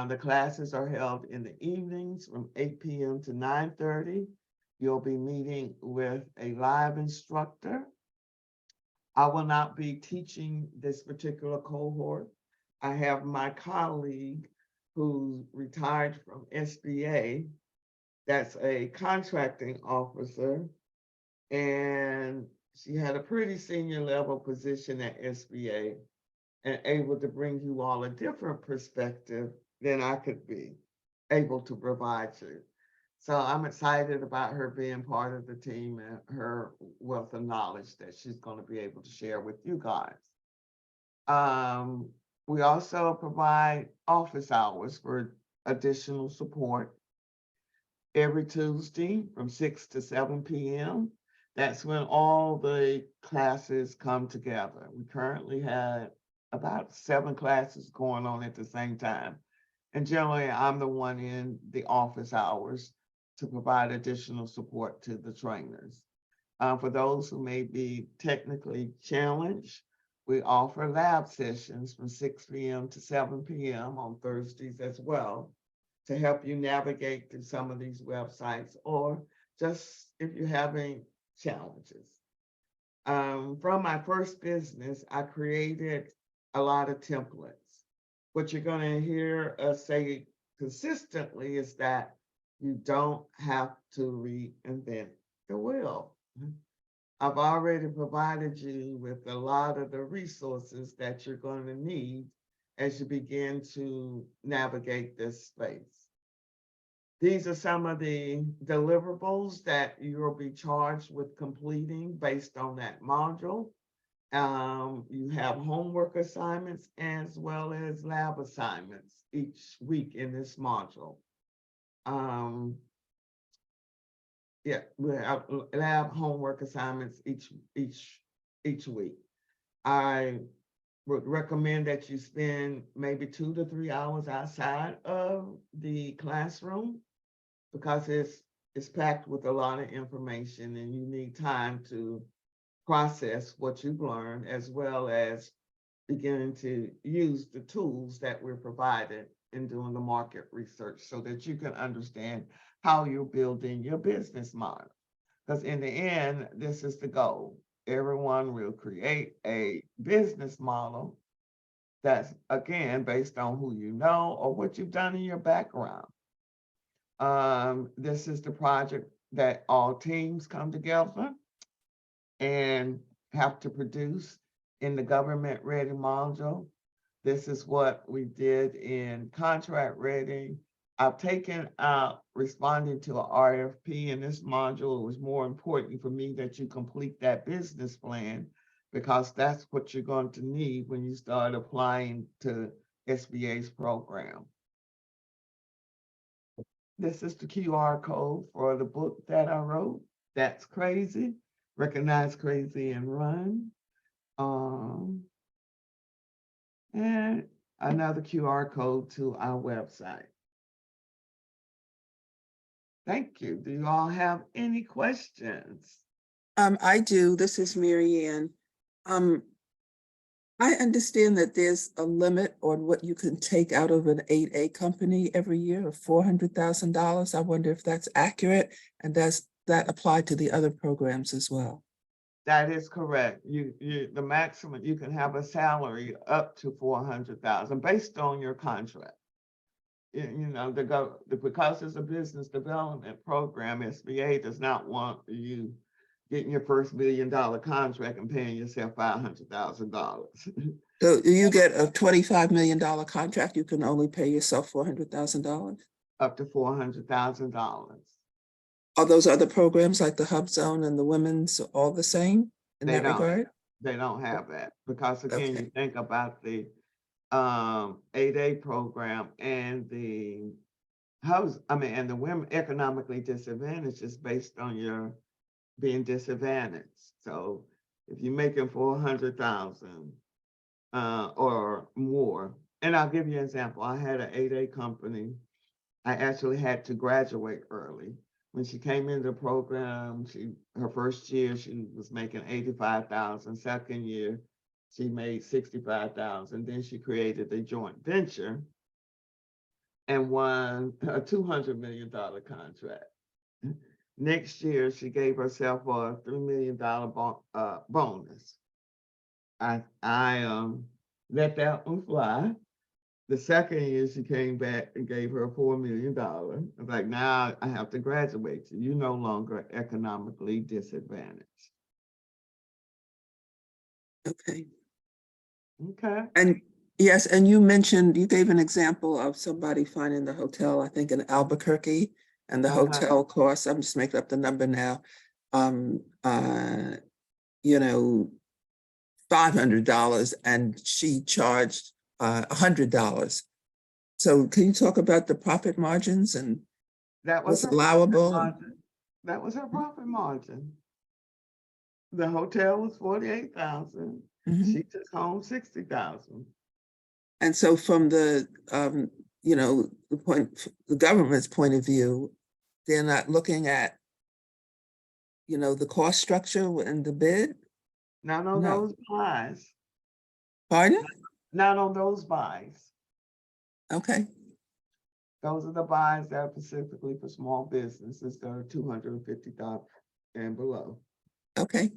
The classes are held in the evenings from 8 p.m. to 9:30. You'll be meeting with a live instructor. I will not be teaching this particular cohort. I have my colleague who's retired from SBA, that's a contracting officer, and she had a pretty senior level position at SBA and able to bring you all a different perspective than I could be able to provide you. So I'm excited about her being part of the team and her wealth of knowledge that she's going to be able to share with you guys. We also provide office hours for additional support every Tuesday from 6 to 7 p.m. That's when all the classes come together. We currently have about 7 classes going on at the same time. And generally, I'm the one in the office hours to provide additional support to the trainers. For those who may be technically challenged, we offer lab sessions from 6 p.m. to 7 p.m. on Thursdays as well, to help you navigate through some of these websites or just if you're having challenges. From my first business, I created a lot of templates. What you're gonna hear us say consistently is that you don't have to reinvent the wheel. I've already provided you with a lot of the resources that you're going to need as you begin to navigate this space. These are some of the deliverables that you'll be charged with completing based on that module. You have homework assignments as well as lab assignments each week in this module. Yeah, we have lab homework assignments each week. I would recommend that you spend maybe 2 to 3 hours outside of the classroom because it's packed with a lot of information and you need time to process what you've learned as well as beginning to use the tools that we're provided in doing the market research so that you can understand how you're building your business model. Because in the end, this is the goal. Everyone will create a business model that's, again, based on who you know or what you've done in your background. This is the project that all teams come together and have to produce in the government ready module. This is what we did in contract ready. I've taken out responding to an RFP in this module. It was more important for me that you complete that business plan because that's what you're going to need when you start applying to SBA's program. This is the QR code for the book that I wrote. That's Crazy. Recognize Crazy and Run. And another QR code to our website. Thank you. Do you all have any questions?
I do. This is Mary Ann. I understand that there's a limit on what you can take out of an 8A company every year of $400,000. I wonder if that's accurate, and does that apply to the other programs as well?
That is correct. The maximum, you can have a salary up to 400,000 based on your contract. You know, because it's a business development program, SBA does not want you getting your first $1 million contract and paying yourself $500,000.
So you get a $25 million contract, you can only pay yourself $400,000?
Up to $400,000.
Are those other programs like the Hub Zone and the Women's all the same in that regard?
They don't have that because again,
Okay.
you think about the 8A program and the and the women economically disadvantaged is based on your being disadvantaged. So if you're making 400,000 or more, and I'll give you an example. I had an 8A company. I actually had to graduate early. When she came into the program, her first year, she was making 85,000. Second year, she made 65,000. Then she created a joint venture and won a $200 million contract. Next year, she gave herself a $3 million bonus. I let that one fly. The second year, she came back and gave her $4 million. I was like, now I have to graduate you. You're no longer economically disadvantaged.
Okay.
Okay.
And yes, and you gave an example of somebody finding the hotel, I think in Albuquerque, and the hotel cost, I'm just making up the number now, you know, $500, and she charged $100. So can you talk about the profit margins and
That was
what's allowable?
That was her profit margin. The hotel was 48,000. She took home 60,000.
And so from the, you know, the government's point of view, they're not looking at, you know, the cost structure and the bid?
Not on those buys.
Pardon?
Not on those buys.
Okay.
Those are the bonds that are specifically for small businesses that are 250,000 and below.
Okay,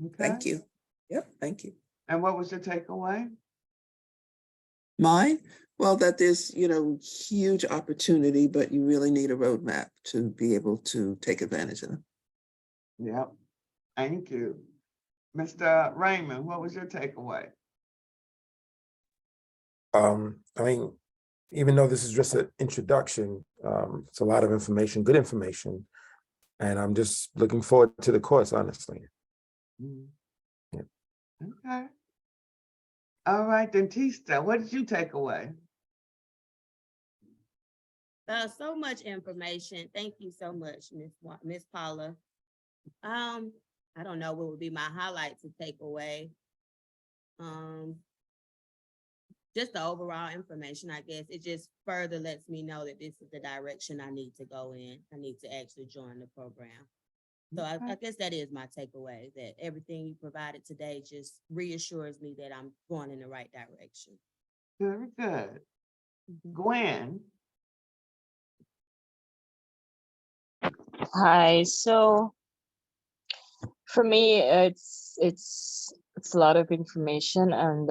Okay,
thank you. Yep, thank you.
and what was your takeaway?
Mine, well, that there's, huge opportunity, but you really need a roadmap to be able to take advantage of them.
Yep, thank you. Mr. Raymond, what was your takeaway?
I mean, even though this is just an introduction, it's a lot of information, good information. And I'm just looking forward to the course, honestly.
Mhm.
Yeah.
Okay. All right, Dentista, what did you take away?
So much information. Thank you so much, Miss Paula. I don't know what would be my highlight to take away. Just the overall information, I guess. It just further lets me know that this is the direction I need to go in. I need to actually join the program. So I guess that is my takeaway, that everything you provided today just reassures me that I'm going in the right direction.
Very good. Gwen,
Hi, so for me, it's a lot of information, and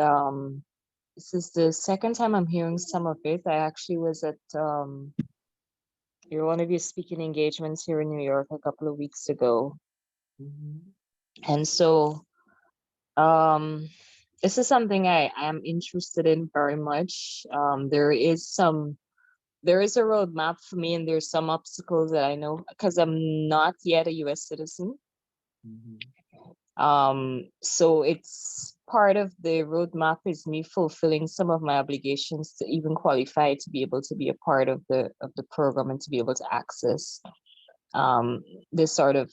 this is the second time I'm hearing some of it. I actually was at one of your speaking engagements here in New York a couple of weeks ago, and so this is something I am interested in very much. There is a roadmap for me, and there's some obstacles that I know because I'm not yet a US citizen. So it's part of the roadmap is me fulfilling some of my obligations to even qualify to be able to be a part of the program and to be able to access this sort of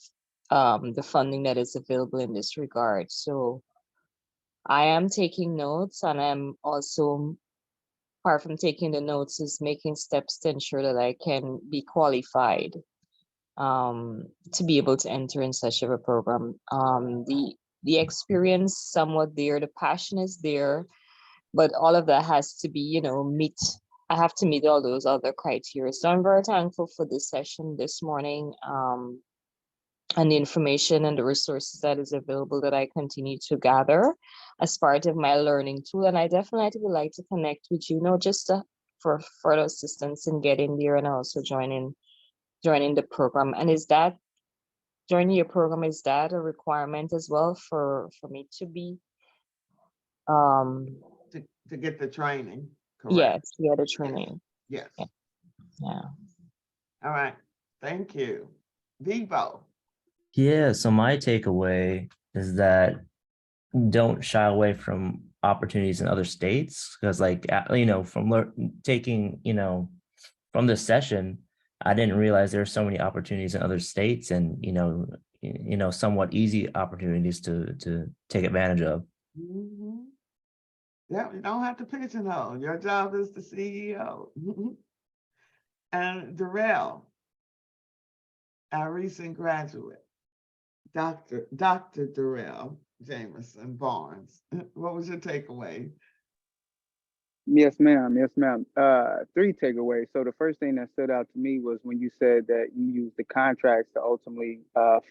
the funding that is available in this regard. So I am taking notes, and I'm also, apart from taking the notes, is making steps to ensure that I can be qualified to be able to enter in such of a program. The experience somewhat there, the passion is there, but all of that has to be, I have to meet all those other criteria. So I'm very thankful for this session this morning, and the information and the resources that is available that I continue to gather as part of my learning tool. And I definitely would like to connect with you, just for further assistance in getting there, and also joining the program. And joining your program, is that a requirement as well for me to be?
to get the training, correct?
Yes, yeah, the training.
Yes.
Yeah.
All right, thank you. Vivo.
Yeah, so my takeaway is that don't shy away from opportunities in other states, because from taking, from this session, I didn't realize there are so many opportunities in other states, and somewhat easy opportunities to take advantage of.
Yeah, you don't have to pigeonhole. Your job is the CEO. And Darrell, our recent graduate, Dr. Darrell Jameson Barnes. What was your takeaway?
Yes, ma'am. Yes, ma'am. Three takeaways. So the first thing that stood out to me was when you said that you use the contracts to ultimately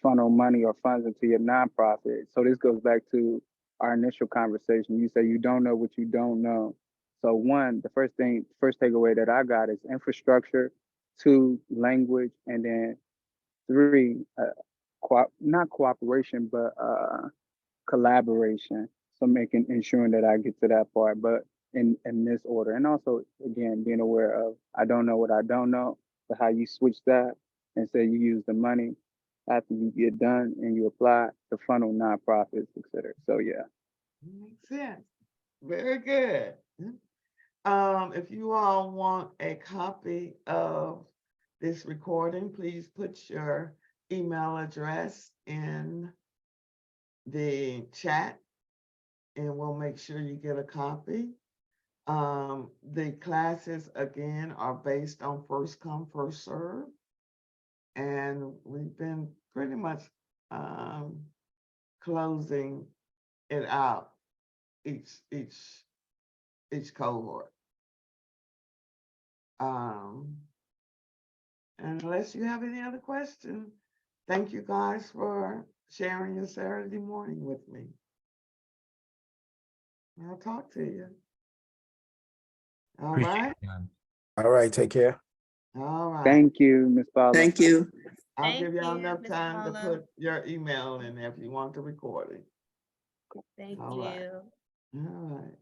funnel money or funds into your nonprofit. So this goes back to our initial conversation. You say you don't know what you don't know. So the first takeaway that I got is infrastructure, two, language, and then three, not cooperation, but collaboration. So ensuring that I get to that part, but in this order. And also, again, being aware of, I don't know what I don't know, but how you switch that and say you use the money after you get done and you apply to funnel nonprofits, et cetera. So yeah.
Makes sense. Very good. If you all want a copy of this recording, please put your email address in the chat and we'll make sure you get a copy. The classes, again, are based on first come, first serve. And we've been pretty much closing it out each cohort. Unless you have any other questions, thank you guys for sharing your Saturday morning with me. I'll talk to you. All
Appreciate
right,
your time.
All right, take care.
all right.
Thank you, Ms. Fowler.
Thank you.
I'll
Thank
give y'all
you,
enough
Ms.
time to
Paula.
put your email in if you want the recording.
Thank
All right.
you.
All right.